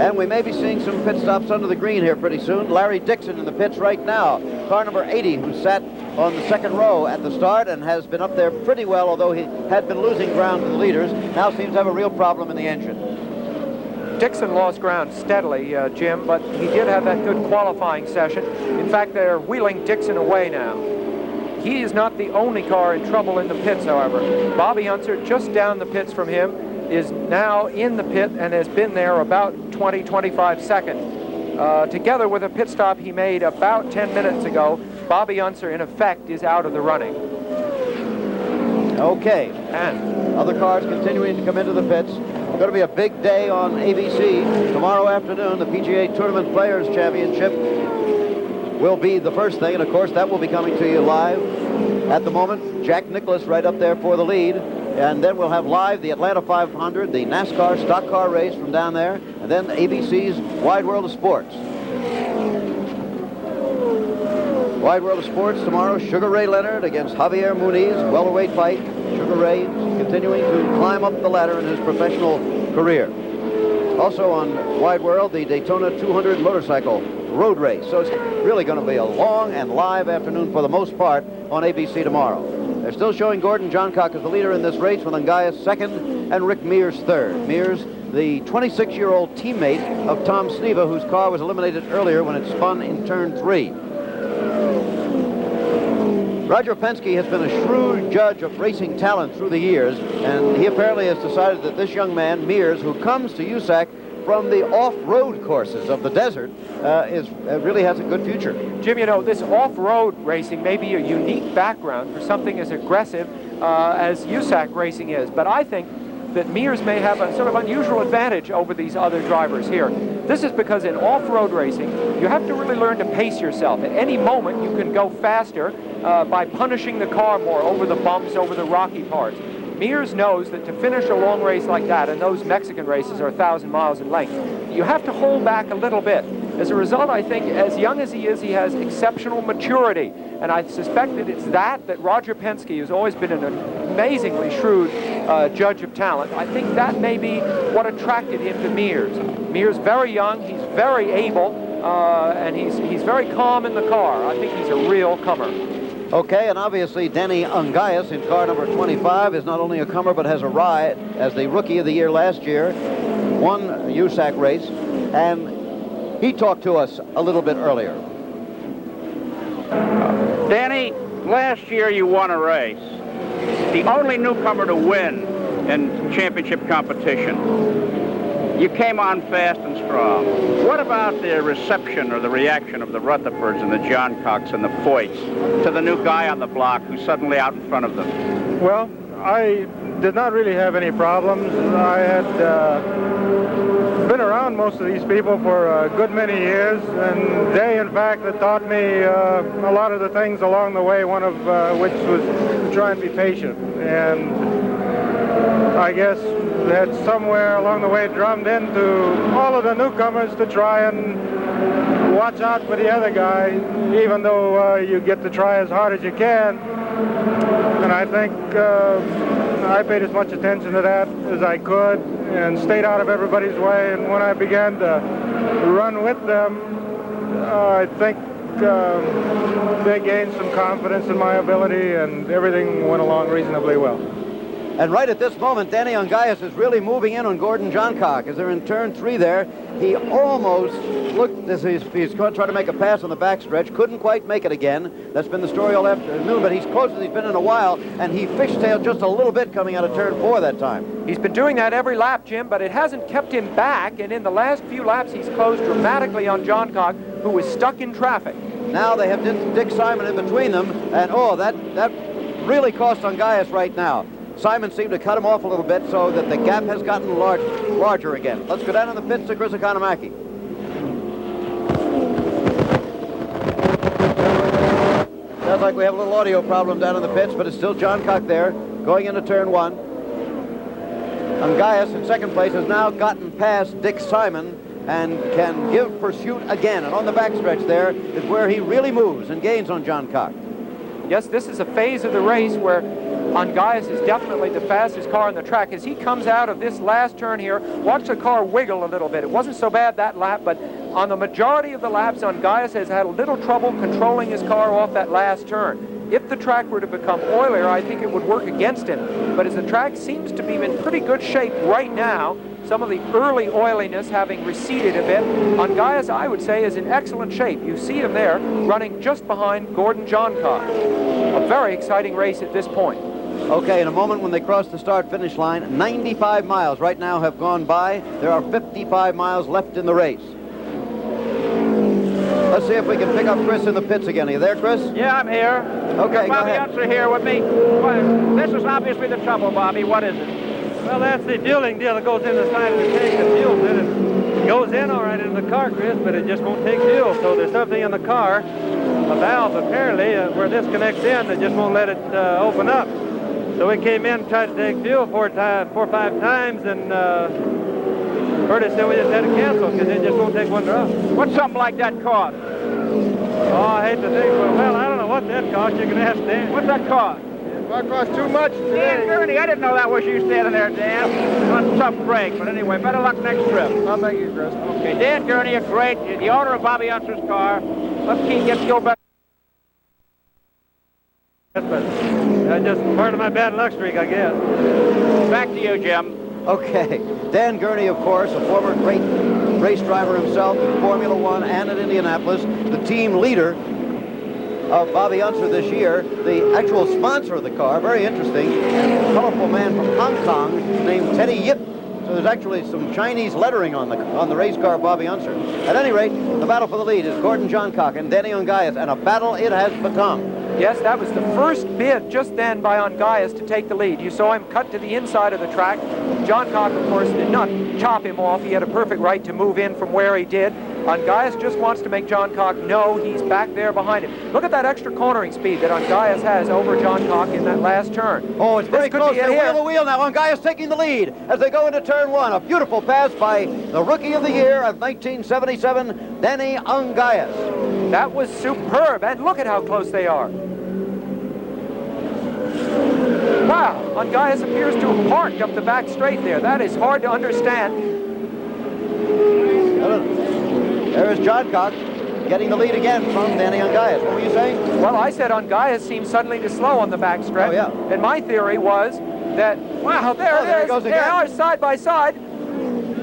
And we may be seeing some pit stops under the green here pretty soon. Larry Dixon in the pits right now. Car number 80, who sat on the second row at the start and has been up there pretty well, although he had been losing ground to the leaders, now seems to have a real problem in the engine. Dixon lost ground steadily, Jim, but he did have that good qualifying session. In fact, they're wheeling Dixon away now. He is not the only car in trouble in the pits, however. Bobby Unser, just down the pits from him, is now in the pit and has been there about 20-25 seconds. Together with a pit stop he made about 10 minutes ago, Bobby Unser, in effect, is out of the running. Okay, And other cars continuing to come into the pits. It's going to be a big day on ABC. Tomorrow afternoon, the PGA Tournament Players Championship will be the first thing, and of course that will be coming to you live. At the moment, Jack Nicklaus right up there for the lead, and then we'll have live the Atlanta 500, the NASCAR stock car race from down there, and then ABC's Wide World of Sports. Wide World of Sports tomorrow, Sugar Ray Leonard against Javier Muniz, welterweight fight. Sugar Ray continuing to climb up the ladder in his professional career. Also on Wide World, the Daytona 200 motorcycle road race. So it's really going to be a long and live afternoon for the most part on ABC tomorrow. They're still showing Gordon Johncock as the leader in this race, with Ungaius second and Rick Mears third. Mears, the 26-year-old teammate of Tom Sneva, whose car was eliminated earlier when it spun in turn 3. Roger Penske has been a shrewd judge of racing talent through the years, and he apparently has decided that this young man, Mears, who comes to USAC from the off-road courses of the desert, really has a good future. Jim, you know, this off-road racing may be a unique background for something as aggressive as USAC racing is, but I think that Mears may have a sort of unusual advantage over these other drivers here. This is because in off-road racing, you have to really learn to pace yourself. At any moment, you can go faster by punishing the car more over the bumps, over the rocky parts. Mears knows that to finish a long race like that, and those Mexican races are 1,000 miles in length, you have to hold back a little bit. As a result, I think, as young as he is, he has exceptional maturity. And I suspect that it's that Roger Penske, who's always been an amazingly shrewd judge of talent, I think that may be what attracted him to Mears. Mears, very young, he's very able, and he's very calm in the car. I think he's a real comer. Okay, and obviously Danny Ungaius in car number 25 is not only a comer but has a ride as the Rookie of the Year last year, won a USAC race, and he talked to us a little bit earlier. Danny, last year you won a race. The only newcomer to win in championship competition. You came on fast and strong. What about the reception or the reaction of the Rutherfords and the Johncocks and the Foyts to the new guy on the block who's suddenly out in front of them? Well, I did not really have any problems. I had been around most of these people for a good many years, and they, in fact, had taught me a lot of the things along the way, one of which was to try and be patient. And I guess that somewhere along the way drummed into all of the newcomers to try and watch out for the other guy, even though you get to try as hard as you can. And I think I paid as much attention to that as I could and stayed out of everybody's way. And when I began to run with them, I think they gained some confidence in my ability, and everything went along reasonably well. And right at this moment, Danny Ungaius is really moving in on Gordon Johncock. As they're in turn 3 there, he almost looked as he's going to try to make a pass on the backstretch. Couldn't quite make it again. That's been the story all afternoon, but he's close as he's been in a while, and he fishtailed just a little bit coming out of turn 4 that time. He's been doing that every lap, Jim, but it hasn't kept him back, and in the last few laps, he's closed dramatically on Johncock, who was stuck in traffic. Now they have Dick Simon in between them, and oh, that really cost Ungaius right now. Simon seemed to cut him off a little bit so that the gap has gotten larger again. Let's go down in the pits to Chris Economaki. Sounds like we have a little audio problem down in the pits, but it's still Johncock there, going into turn 1. Ungaius in second place has now gotten past Dick Simon and can give pursuit again. And on the backstretch there is where he really moves and gains on Johncock. Yes, this is a phase of the race where Ungaius is definitely the fastest car on the track. As he comes out of this last turn here, watch the car wiggle a little bit. It wasn't so bad that lap, but on the majority of the laps, Ungaius has had a little trouble controlling his car off that last turn. If the track were to become oilier, I think it would work against him. But as the track seems to be in pretty good shape right now, some of the early oiliness having receded a bit, Ungaius, I would say, is in excellent shape. You see him there running just behind Gordon Johncock. A very exciting race at this point. Okay, in a moment when they cross the start-finish line, 95 miles right now have gone by. There are 55 miles left in the race. Let's see if we can pick up Chris in the pits again. Are you there, Chris? Yeah, I'm here. Okay, Bobby Unser here with me. Well, this is obviously the trouble, Bobby. What is it? Well, that's the fueling deal that goes in the side of the tank and fuels it. It goes in all right into the car, Chris, but it just won't take fuel. So there's something in the car, a valve apparently, where this connects in that just won't let it open up. So we came in and tried to take fuel four or five times, and Curtis said we just had to cancel because it just won't take one drop. What's something like that cost? Oh, I hate to think, but well, I don't know what that cost. You can ask Dan. What's that cost? That cost too much Dan Gurney, I didn't know that was you standing there, Dan. On tough break, but anyway, better luck next trip. Oh, thank you, Chris. Okay, Dan Gurney, a great, the owner of Bobby Unser's car. Let's get Gil back. But just part of my bad luck streak, I guess. Back to you, Jim. Okay, Dan Gurney, of course, a former great race driver himself in Formula One and at Indianapolis, the team leader of Bobby Unser this year, the actual sponsor of the car, very interesting, and a colorful man from Hong Kong named Teddy Yip. So there's actually some Chinese lettering on the race car of Bobby Unser. At any rate, the battle for the lead is Gordon Johncock and Danny Ungaius, and a battle it has become. Yes, that was the first bid just then by Ungaius to take the lead. You saw him cut to the inside of the track. Johncock, of course, did not chop him off. He had a perfect right to move in from where he did. Ungaius just wants to make Johncock know he's back there behind him. Look at that extra cornering speed that Ungaius has over Johncock in that last turn. Oh, it's very close. They're wheel to wheel now. Ungaius taking the lead as they go into turn 1. A beautiful pass by the Rookie of the Year of 1977, Danny Ungaius. That was superb, and look at how close they are. Wow, Ungaius appears to have parked up the back straight there. That is hard to understand. There is Johncock getting the lead again from Danny Ungaius. What were you saying? Well, I said Ungaius seemed suddenly to slow on the back stretch. Oh, yeah. And my theory was that, wow, there it is. They are side by side.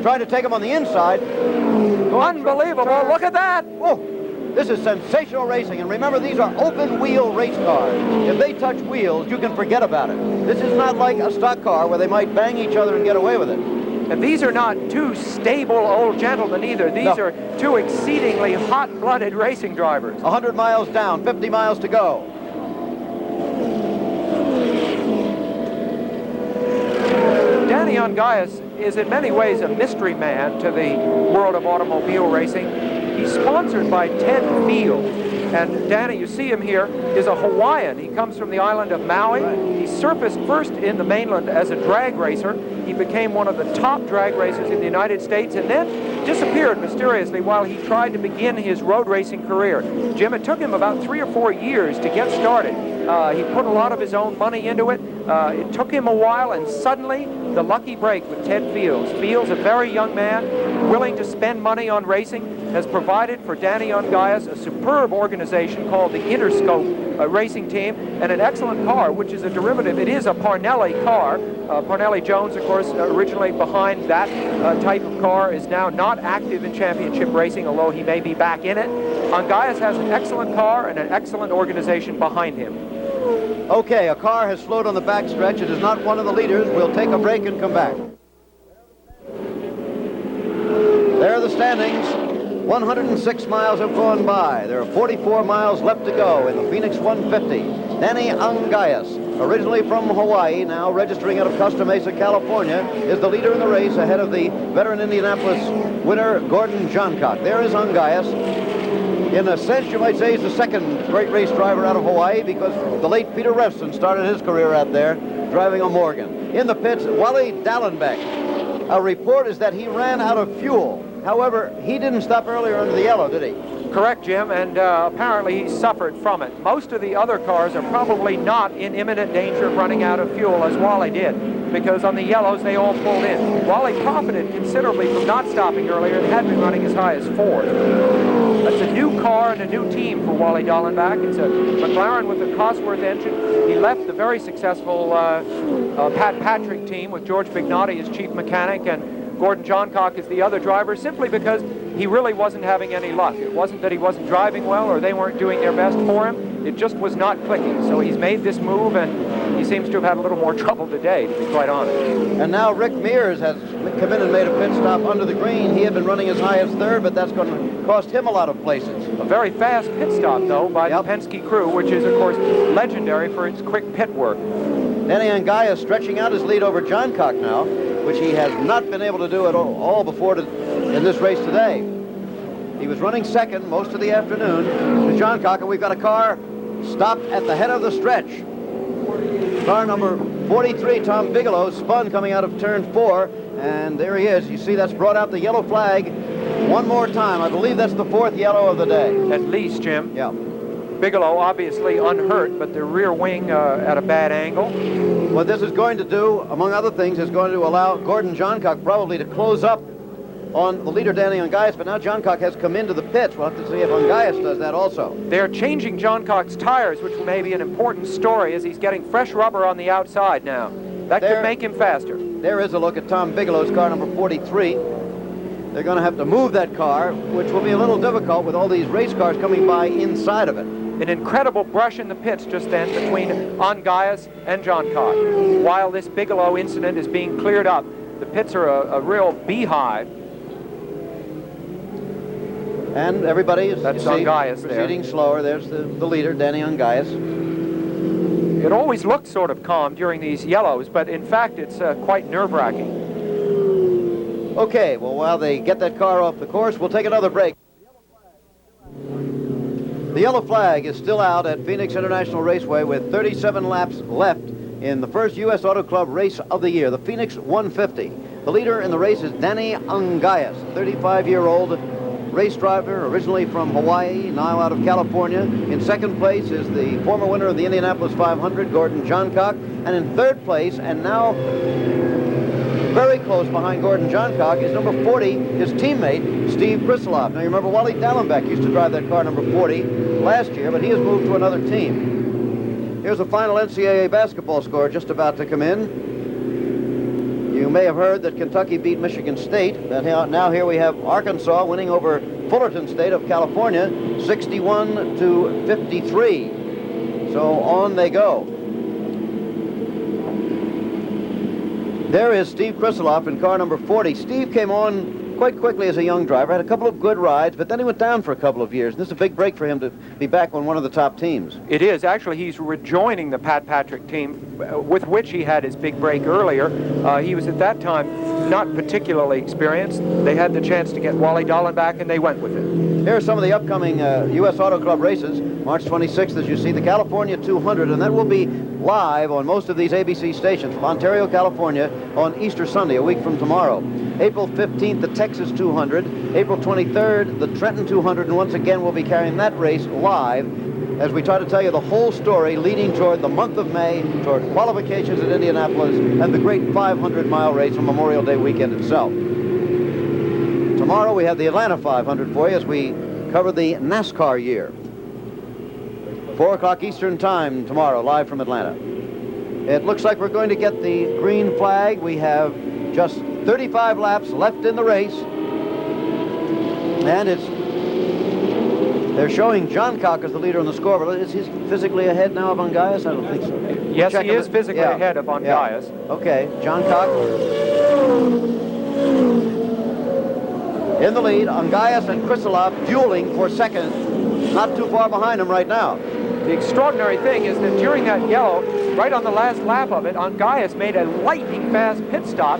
Trying to take him on the inside. Unbelievable. Look at that. Oh. This is sensational racing, and remember, these are open-wheel race cars. If they touch wheels, you can forget about it. This is not like a stock car where they might bang each other and get away with it. And these are not two stable old gentlemen either. These are two exceedingly hot-blooded racing drivers. 100 miles down, 50 miles to go. Danny Ungaius is in many ways a mystery man to the world of automobile racing. He's sponsored by Ted Field. And Danny, you see him here, is a Hawaiian. He comes from the island of Maui. He surfaced first in the mainland as a drag racer. He became one of the top drag racers in the United States and then disappeared mysteriously while he tried to begin his road racing career. Jim, it took him about 3 or 4 years to get started. He put a lot of his own money into it. It took him a while, and suddenly the lucky break with Ted Fields. Fields, a very young man, willing to spend money on racing, has provided for Danny Ungaius a superb organization called the Interscope Racing Team, and an excellent car, which is a derivative. It is a Parnelli car. Parnelli Jones, of course, originally behind that type of car, is now not active in championship racing, although he may be back in it. Ungaius has an excellent car and an excellent organization behind him. Okay, a car has slowed on the backstretch. It is not one of the leaders. We'll take a break and come back. There are the standings. 106 miles have gone by. There are 44 miles left to go in the Phoenix 150. Danny Ungaius, originally from Hawaii, now registering out of Costa Mesa, California, is the leader in the race ahead of the veteran Indianapolis winner, Gordon Johncock. There is Ungaius. In a sense, you might say he's the second great race driver out of Hawaii, because the late Peter Refson started his career out there driving a Morgan. In the pits, Wally Dallenbach. A report is that he ran out of fuel. However, he didn't stop earlier under the yellow, did he? Correct, Jim, and apparently he suffered from it. Most of the other cars are probably not in imminent danger of running out of fuel, as Wally did, because on the yellows they all pulled in. Wally profited considerably from not stopping earlier and had been running as high as 4th. That's a new car and a new team for Wally Dallenbach. It's a McLaren with a Cosworth engine. He left the very successful Pat Patrick team with George Bignotti as chief mechanic, and Gordon Johncock is the other driver, simply because he really wasn't having any luck. It wasn't that he wasn't driving well or they weren't doing their best for him. It just was not clicking. So he's made this move, and he seems to have had a little more trouble today, to be quite honest. And now Rick Mears has come in and made a pit stop under the green. He had been running as high as 3rd, but that's going to cost him a lot of places. A very fast pit stop, though, by the Penske crew, which is, of course, legendary for its quick pit work. Danny Ungaius stretching out his lead over Johncock now, which he has not been able to do at all before in this race today. He was running second most of the afternoon to Johncock, and we've got a car stopped at the head of the stretch. Car number 43, Tom Bigelow, spun coming out of turn 4, and there he is. You see that's brought out the yellow flag one more time. I believe that's the 4th yellow of the day. At least, Jim. Yeah. Bigelow obviously unhurt, but the rear wing at a bad angle. What this is going to do, among other things, is going to allow Gordon Johncock probably to close up on the leader, Danny Ungaius, but now Johncock has come into the pits. We'll have to see if Ungaius does that also. They're changing Johncock's tires, which may be an important story, as he's getting fresh rubber on the outside now. That could make him faster. There is a look at Tom Bigelow's car number 43. They're going to have to move that car, which will be a little difficult with all these race cars coming by inside of it. An incredible brush in the pits just then between Ungaius and Johncock. While this Bigelow incident is being cleared up, the pits are a real beehive. And everybody is Ungaius proceeding slower. There's the leader, Danny Ungaius. It always looks sort of calm during these yellows, but in fact it's quite nerve-wracking. Okay, well, while they get that car off the course, we'll take another break. The yellow flag is still out at Phoenix International Raceway with 37 laps left in the first U.S. Auto Club race of the year, the Phoenix 150. The leader in the race is Danny Ungaius, 35-year-old race driver, originally from Hawaii, now out of California. In second place is the former winner of the Indianapolis 500, Gordon Johncock. And in third place, and now very close behind Gordon Johncock, is number 40, his teammate, Steve Krisloff. Now, you remember Wally Dallenbach used to drive that car, number 40, last year, but he has moved to another team. Here's the final NCAA basketball score just about to come in. You may have heard that Kentucky beat Michigan State. Now here we have Arkansas winning over Fullerton State of California, 61-53. So on they go. There is Steve Krisloff in car number 40. Steve came on quite quickly as a young driver, had a couple of good rides, but then he went down for a couple of years. And this is a big break for him to be back on one of the top teams. It is. Actually, he's rejoining the Pat Patrick team, with which he had his big break earlier. He was at that time not particularly experienced. They had the chance to get Wally Dallenbach, and they went with it. Here are some of the upcoming U.S. Auto Club races. March 26th, as you see, the California 200, and that will be live on most of these ABC stations from Ontario, California, on Easter Sunday, a week from tomorrow. April 15th, the Texas 200. April 23rd, the Trenton 200, and once again we'll be carrying that race live as we try to tell you the whole story leading toward the month of May, toward qualifications at Indianapolis, and the great 500-mile race on Memorial Day weekend itself. Tomorrow we have the Atlanta 500 for you as we cover the NASCAR year. 4 o'clock Eastern time tomorrow, live from Atlanta. It looks like we're going to get the green flag. We have just 35 laps left in the race. And they're showing JOHNCOCK as the leader on the scoreboard. Is he physically ahead now of Ungias? I don't think so. Yes, he is physically ahead of Ungias. Yeah. Okay, JOHNCOCK in the lead. Ungias and Krisilov dueling for second. Not too far behind him right now. The extraordinary thing is that during that yellow, right on the last lap of it, Ungias made a lightning fast pit stop,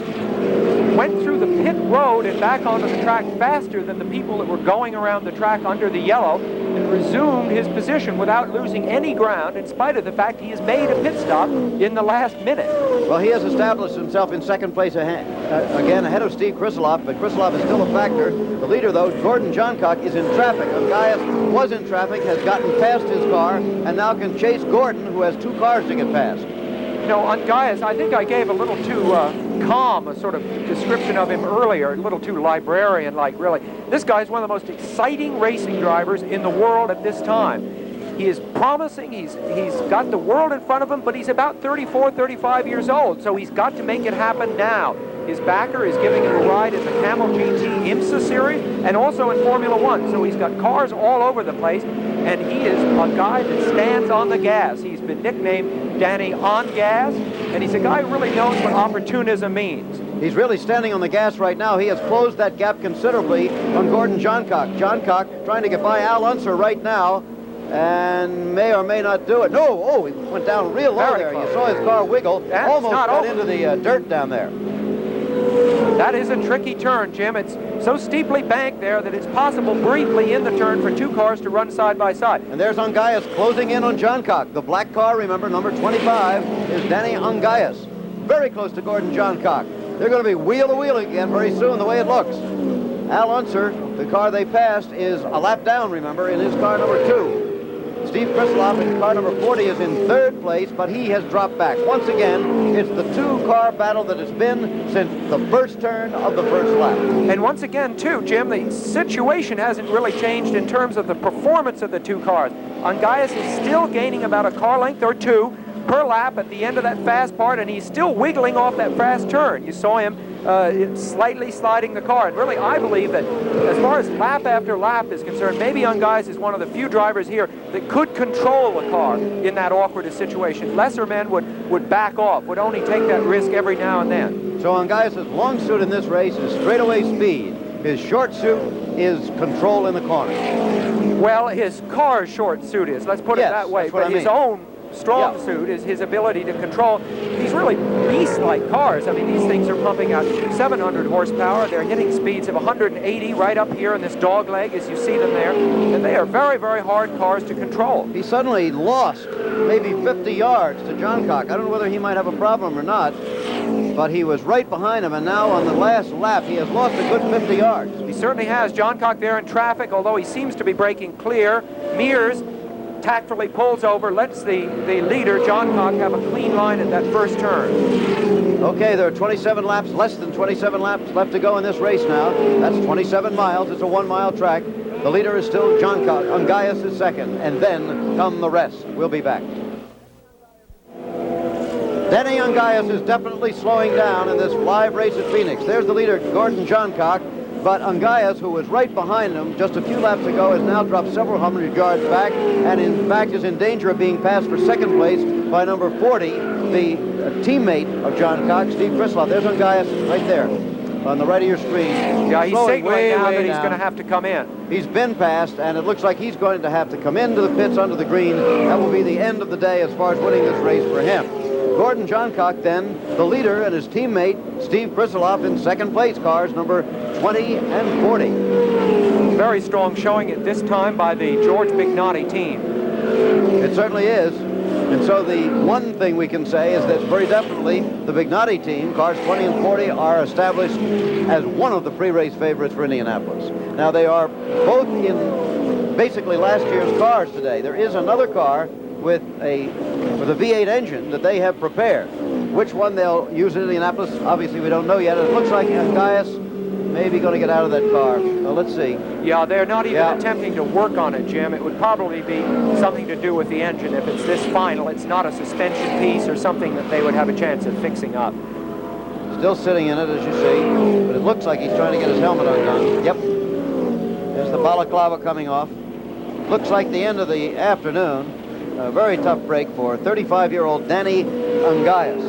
went through the pit road and back onto the track faster than the people that were going around the track under the yellow, and resumed his position without losing any ground, in spite of the fact he has made a pit stop in the last minute. Well, he has established himself in second place again ahead of Steve Krisilov, but Krisilov is still a factor. The leader, though, Gordon JOHNCOCK, is in traffic. Ungias was in traffic, has gotten past his car, and now can chase Gordon, who has 2 cars to get past. You know, Ungias, I think I gave a little too calm a sort of description of him earlier, a little too librarian-like, really. This guy's one of the most exciting racing drivers in the world at this time. He is promising, he's got the world in front of him, but he's about 34, 35 years old, so he's got to make it happen now. His backer is giving him a ride in the Camel GT IMSA series and also in Formula One, so he's got cars all over the place, and he is a guy that stands on the gas. He's been nicknamed Danny on Gas, and he's a guy who really knows what opportunism means. He's really standing on the gas right now. He has closed that gap considerably on Gordon JOHNCOCK. JOHNCOCK trying to get by Al Unser right now, and may or may not do it. No, oh, he went down real low there. You saw his car wiggle, almost got into the dirt down there. That is a tricky turn, Jim. It's so steeply banked there that it's possible briefly in the turn for 2 cars to run side by side. And there's Ungias closing in on JOHNCOCK. The black car, remember, number 25, is Danny Ungias. Very close to Gordon JOHNCOCK. They're going to be wheel-to-wheel again very soon, the way it looks. Al Unser, the car they passed, is a lap down, remember, in his car number 2. Steve Krisilov in car number 40 is in 3rd place, but he has dropped back. Once again, it's the 2-car battle that has been since the first turn of the first lap. And once again, too, Jim, the situation hasn't really changed in terms of the performance of the 2 cars. Ungias is still gaining about a car length or 2 per lap at the end of that fast part, and he's still wiggling off that fast turn. You saw him slightly sliding the car. And really, I believe that as far as lap after lap is concerned, maybe Ungias is one of the few drivers here that could control the car in that awkward situation. Lesser men would back off, would only take that risk every now and then. So Ungias' long suit in this race is straightaway speed. His short suit is control in the corner. Well, his car's short suit is, let's put it that way, but his own strong suit is his ability to control these really beast-like cars. I mean, these things are pumping out 700 horsepower. They're hitting speeds of 180 right up here in this dog leg as you see them there. And they are very, very hard cars to control. He suddenly lost maybe 50 yards to JOHNCOCK. I don't know whether he might have a problem or not, but he was right behind him, and now on the last lap he has lost a good 50 yards. He certainly has. JOHNCOCK there in traffic, although he seems to be breaking clear. MEARS tactfully pulls over, lets the leader, JOHNCOCK, have a clean line at that first turn. Okay, there are 27 laps, less than 27 laps left to go in this race now. That's 27 miles. It's a 1-mile track. The leader is still JOHNCOCK. Ungias is second, and then come the rest. We'll be back. Danny Ungias is definitely slowing down in this live race at Phoenix. There's the leader, Gordon JOHNCOCK. But Ungias, who was right behind him just a few laps ago, has now dropped several hundred yards back, and in fact is in danger of being passed for second place by number 40, the teammate of JOHNCOCK, Steve Krisilov. There's Ungias right there on the right of your screen. Yeah, he's signaling now that he's going to have to come in. He's been passed, and it looks like he's going to have to come into the pits under the green. That will be the end of the day as far as winning this race for him. Gordon JOHNCOCK, then, the leader, and his teammate, Steve Krisilov, in second place, cars number 20 and 40. Very strong showing at this time by the George Bignotti team. It certainly is. And so the one thing we can say is that very definitely the Bignotti team, cars 20 and 40, are established as one of the pre-race favorites for Indianapolis. Now, they are both in basically last year's cars today. There is another car with a V8 engine that they have prepared. Which one they'll use in Indianapolis, obviously we don't know yet. It looks like Gaius may be going to get out of that car. Well, let's see. Yeah, they're not even attempting to work on it, Jim. It would probably be something to do with the engine. If it's this final, it's not a suspension piece or something that they would have a chance of fixing up. Still sitting in it, as you see, but it looks like he's trying to get his helmet undone. Yep. There's the balaclava coming off. Looks like the end of the afternoon. A very tough break for 35-year-old Danny Ungaius.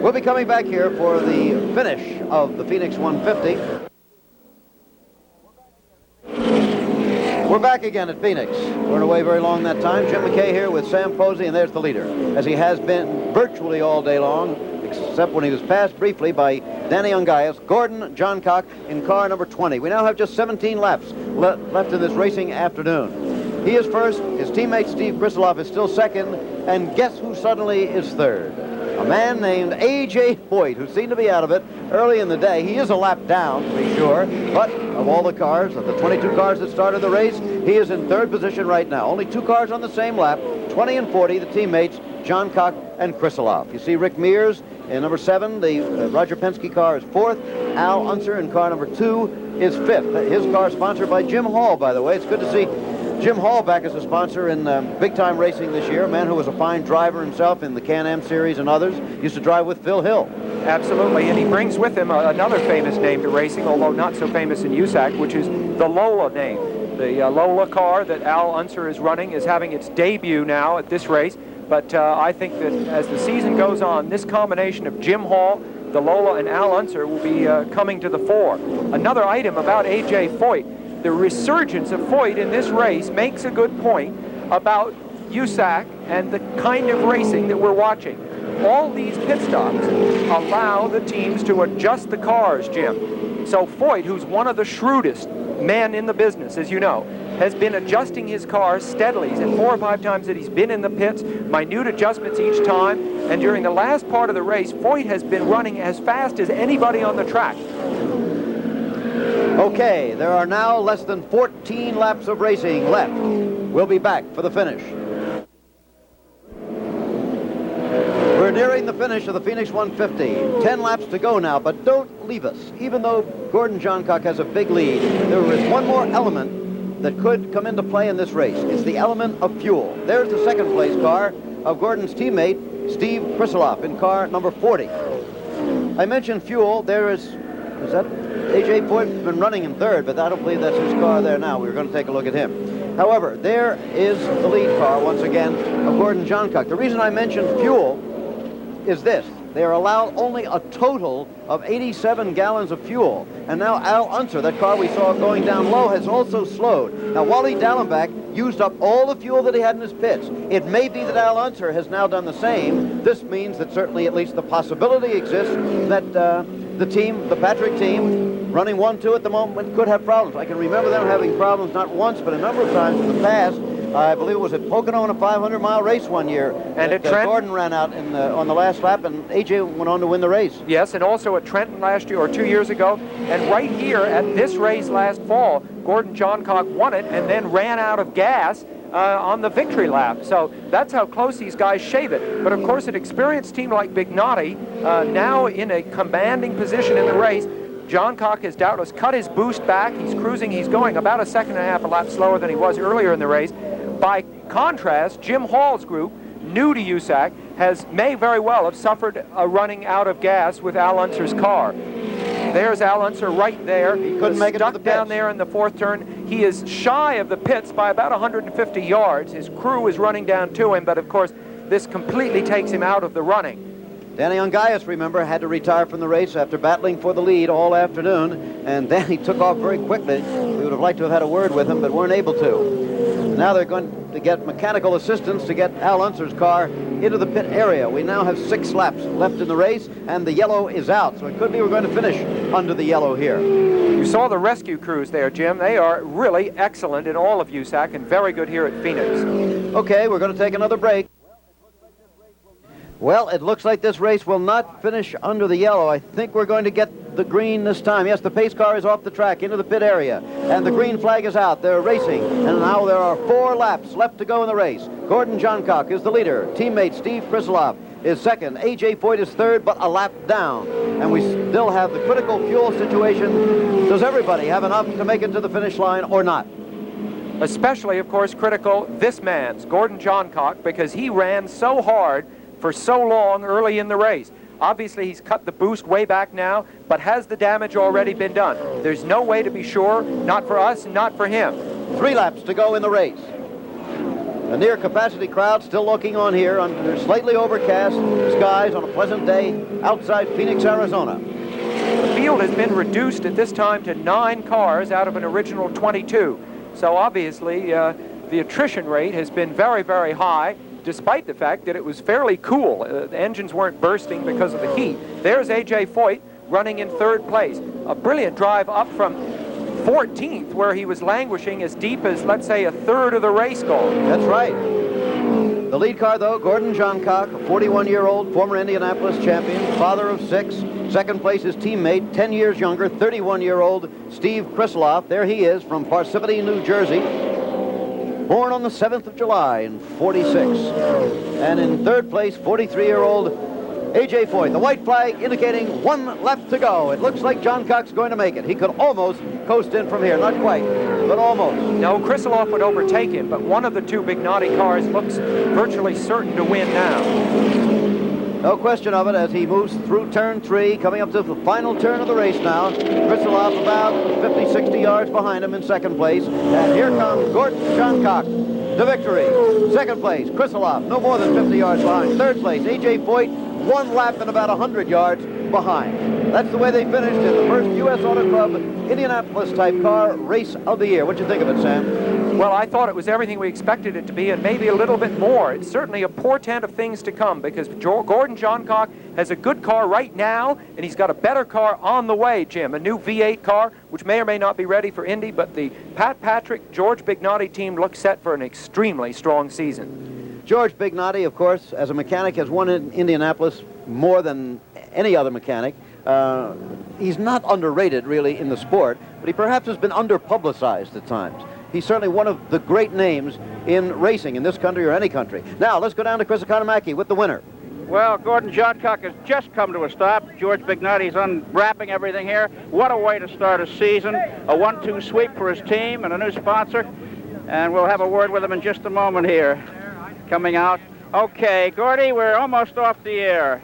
We'll be coming back here for the finish of the Phoenix 150. We're back again at Phoenix. Weren't away very long that time. Jim McKay here with Sam Posey, and there's the leader, as he has been virtually all day long, except when he was passed briefly by Danny Ungaius, Gordon Johncock in car number 20. We now have just 17 laps left in this racing afternoon. He is first, his teammate Steve Kristeloff is still second, and guess who suddenly is third? A man named A.J. Foyt, who seemed to be out of it early in the day. He is a lap down, to be sure, but of all the cars, of the 22 cars that started the race, he is in third position right now. Only 2 cars on the same lap, 20 and 40, the teammates, Johncock and Kristeloff. You see Rick Mears in number 7, the Roger Penske car is 4th. Al Unser in car number 2 is 5th. His car sponsored by Jim Hall, by the way. It's good to see Jim Hall back as a sponsor in big-time racing this year, a man who was a fine driver himself in the Can-Am series and others. Used to drive with Phil Hill. Absolutely, and he brings with him another famous name to racing, although not so famous in USAC, which is the Lola name. The Lola car that Al Unser is running is having its debut now at this race, but I think that as the season goes on, this combination of Jim Hall, the Lola, and Al Unser will be coming to the fore. Another item about A.J. Foyt. The resurgence of Foyt in this race makes a good point about USAC and the kind of racing that we're watching. All these pit stops allow the teams to adjust the cars, Jim. So Foyt, who's one of the shrewdest men in the business, as you know, has been adjusting his cars steadily. He's had 4 or 5 times that he's been in the pits, minute adjustments each time, and during the last part of the race, Foyt has been running as fast as anybody on the track. Okay, there are now less than 14 laps of racing left. We'll be back for the finish. We're nearing the finish of the Phoenix 150. 10 laps to go now, but don't leave us. Even though Gordon Johncock has a big lead, there is one more element that could come into play in this race. It's the element of fuel. There's the second place car of Gordon's teammate, Steve Kristeloff, in car number 40. I mentioned fuel. There is that A.J. Foyt's been running in third, but I don't believe that's his car there now. We're going to take a look at him. However, there is the lead car, once again, of Gordon Johncock. The reason I mentioned fuel is this. They are allowed only a total of 87 gallons of fuel. And now Al Unser, that car we saw going down low, has also slowed. Now, Wally DALLENBACH used up all the fuel that he had in his pits. It may be that Al Unser has now done the same. This means that certainly at least the possibility exists that the team, the Patrick team, running 1-2 at the moment, could have problems. I can remember them having problems not once, but a number of times in the past. I believe it was at Pocono in a 500-mile race one year. And at Trenton, Gordon ran out on the last lap, and A.J. went on to win the race. Yes, and also at Trenton last year, or 2 years ago. And right here at this race last fall, Gordon Johncock won it and then ran out of gas on the victory lap. So that's how close these guys shave it. But of course, an experienced team like Bignotti, now in a commanding position in the race, Johncock has doubtless cut his boost back. He's cruising. He's going about 1.5 seconds a lap slower than he was earlier in the race. By contrast, Jim Hall's group, new to USAC, may very well have suffered a running out of gas with Al Unser's car. There's Al Unser right there. He couldn't make it to the pits. Down there in the 4th turn. He is shy of the pits by about 150 yards. His crew is running down to him, but of course, this completely takes him out of the running. Danny Ungaius, remember, had to retire from the race after battling for the lead all afternoon, and Danny took off very quickly. We would have liked to have had a word with him, but weren't able to. Now they're going to get mechanical assistance to get Al Unser's car into the pit area. We now have 6 laps left in the race, and the yellow is out, so it could be we're going to finish under the yellow here. You saw the rescue crews there, Jim. They are really excellent in all of USAC and very good here at Phoenix. Okay, we're going to take another break. Well, it looks like this race will not finish under the yellow. I think we're going to get the green this time. Yes, the pace car is off the track into the pit area, and the green flag is out. They're racing, and now there are 4 laps left to go in the race. Gordon Johncock is the leader. Teammate Steve Krisloff is second. A.J. Foyt is third, but a lap down. And we still have the critical fuel situation. Does everybody have enough to make it to the finish line or not? Especially, of course, critical this man's, Gordon Johncock, because he ran so hard for so long early in the race. Obviously, he's cut the boost way back now, but has the damage already been done? There's no way to be sure, not for us, not for him. 3 laps to go in the race. A near-capacity crowd still looking on here under slightly overcast skies on a pleasant day outside Phoenix, Arizona. The field has been reduced at this time to 9 cars out of an original 22. So obviously, the attrition rate has been very, very high, despite the fact that it was fairly cool. The engines weren't bursting because of the heat. There's A.J. Foyt running in 3rd place. A brilliant drive up from 14th, where he was languishing as deep as, let's say, a third of the race gone. That's right. The lead car, though, Gordon Johncock, a 41-year-old former Indianapolis champion, father of 6. Second place, his teammate, 10 years younger, 31-year-old Steve Krisloff. There he is from Parsippany, New Jersey. Born on the 7th of July in 46. And in 3rd place, 43-year-old A.J. Foyt. The white flag indicating 1 left to go. It looks like Johncock's going to make it. He could almost coast in from here. Not quite, but almost. No, Krisloff would overtake him, but one of the 2 Bignati cars looks virtually certain to win now. No question of it as he moves through turn 3, coming up to the final turn of the race now. Krisloff about 50, 60 yards behind him in 2nd place. And here comes Gordon Johncock to victory. 2nd place, Krisloff, no more than 50 yards behind. 3rd place, A.J. Foyt, 1 lap and about 100 yards behind. That's the way they finished in the first U.S. Auto Club Indianapolis-type car race of the year. What'd you think of it, Sam? Well, I thought it was everything we expected it to be, and maybe a little bit more. It's certainly a portent of things to come, because Gordon Johncock has a good car right now, and he's got a better car on the way, Jim. A new V8 car, which may or may not be ready for Indy, but the Pat Patrick, George Bignati team looks set for an extremely strong season. George Bignati, of course, as a mechanic, has won in Indianapolis more than any other mechanic. He's not underrated, really, in the sport, but he perhaps has been under-publicized at times. He's certainly one of the great names in racing in this country or any country. Now, let's go down to Chris Economaki with the winner. Well, Gordon Johncock has just come to a stop. George Bignati's unwrapping everything here. What a way to start a season. A 1-2 sweep for his team and a new sponsor. And we'll have a word with him in just a moment here. Coming out. Okay, Gordy, we're almost off the air.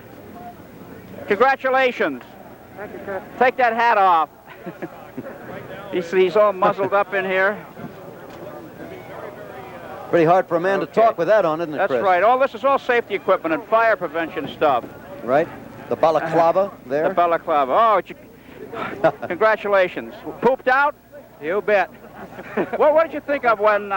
Congratulations. Thank you, Chris. Take that hat off. He's all muzzled up in here. Pretty hard for a man to talk with that on, isn't it, That's Chris? right. All this is all safety equipment and fire prevention stuff. Right? The balaclava there? The balaclava. Oh, congratulations. Pooped out? You bet. Well, what did you think of when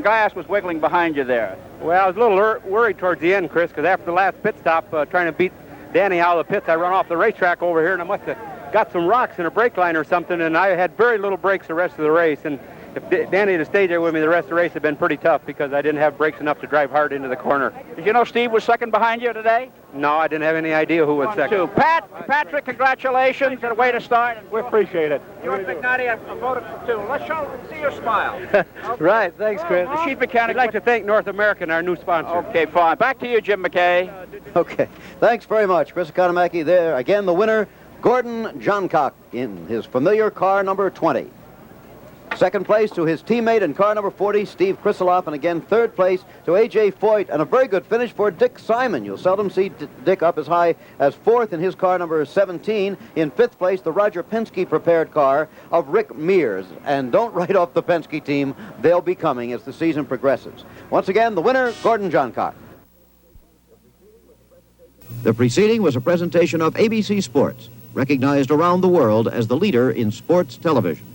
Gaius was wiggling behind you there? Well, I was a little worried towards the end, Chris, because after the last pit stop, trying to beat Danny out of the pits, I run off the racetrack over here, and I must have got some rocks in a brake line or something, and I had very little brakes the rest of the race. And if Danny had stayed there with me, the rest of the race had been pretty tough because I didn't have brakes enough to drive hard into the corner. Did you know Steve was second behind you today? No, I didn't have any idea who was second. Patrick, congratulations, and a way to start. We appreciate it. George Bignati, I voted for 2. Let's see your smile. Okay. Right, thanks, Chris. The chief mechanic. I'd like to thank North American, our new sponsor. Okay, fine. Back to you, Jim McKay. Okay. Thanks very much, Chris Economaki there. Again, the winner, Gordon Johncock, in his familiar car number 20. Second place to his teammate in car number 40, Steve Krisloff, and again, 3rd place to A.J. Foyt, and a very good finish for Dick Simon. You'll seldom see Dick up as high as 4th in his car number 17. In 5th place, the Roger Penske prepared car of Rick Mears. And don't write off the Penske team. They'll be coming as the season progresses. Once again, the winner, Gordon Johncock. The preceding was a presentation of ABC Sports, recognized around the world as the leader in sports television.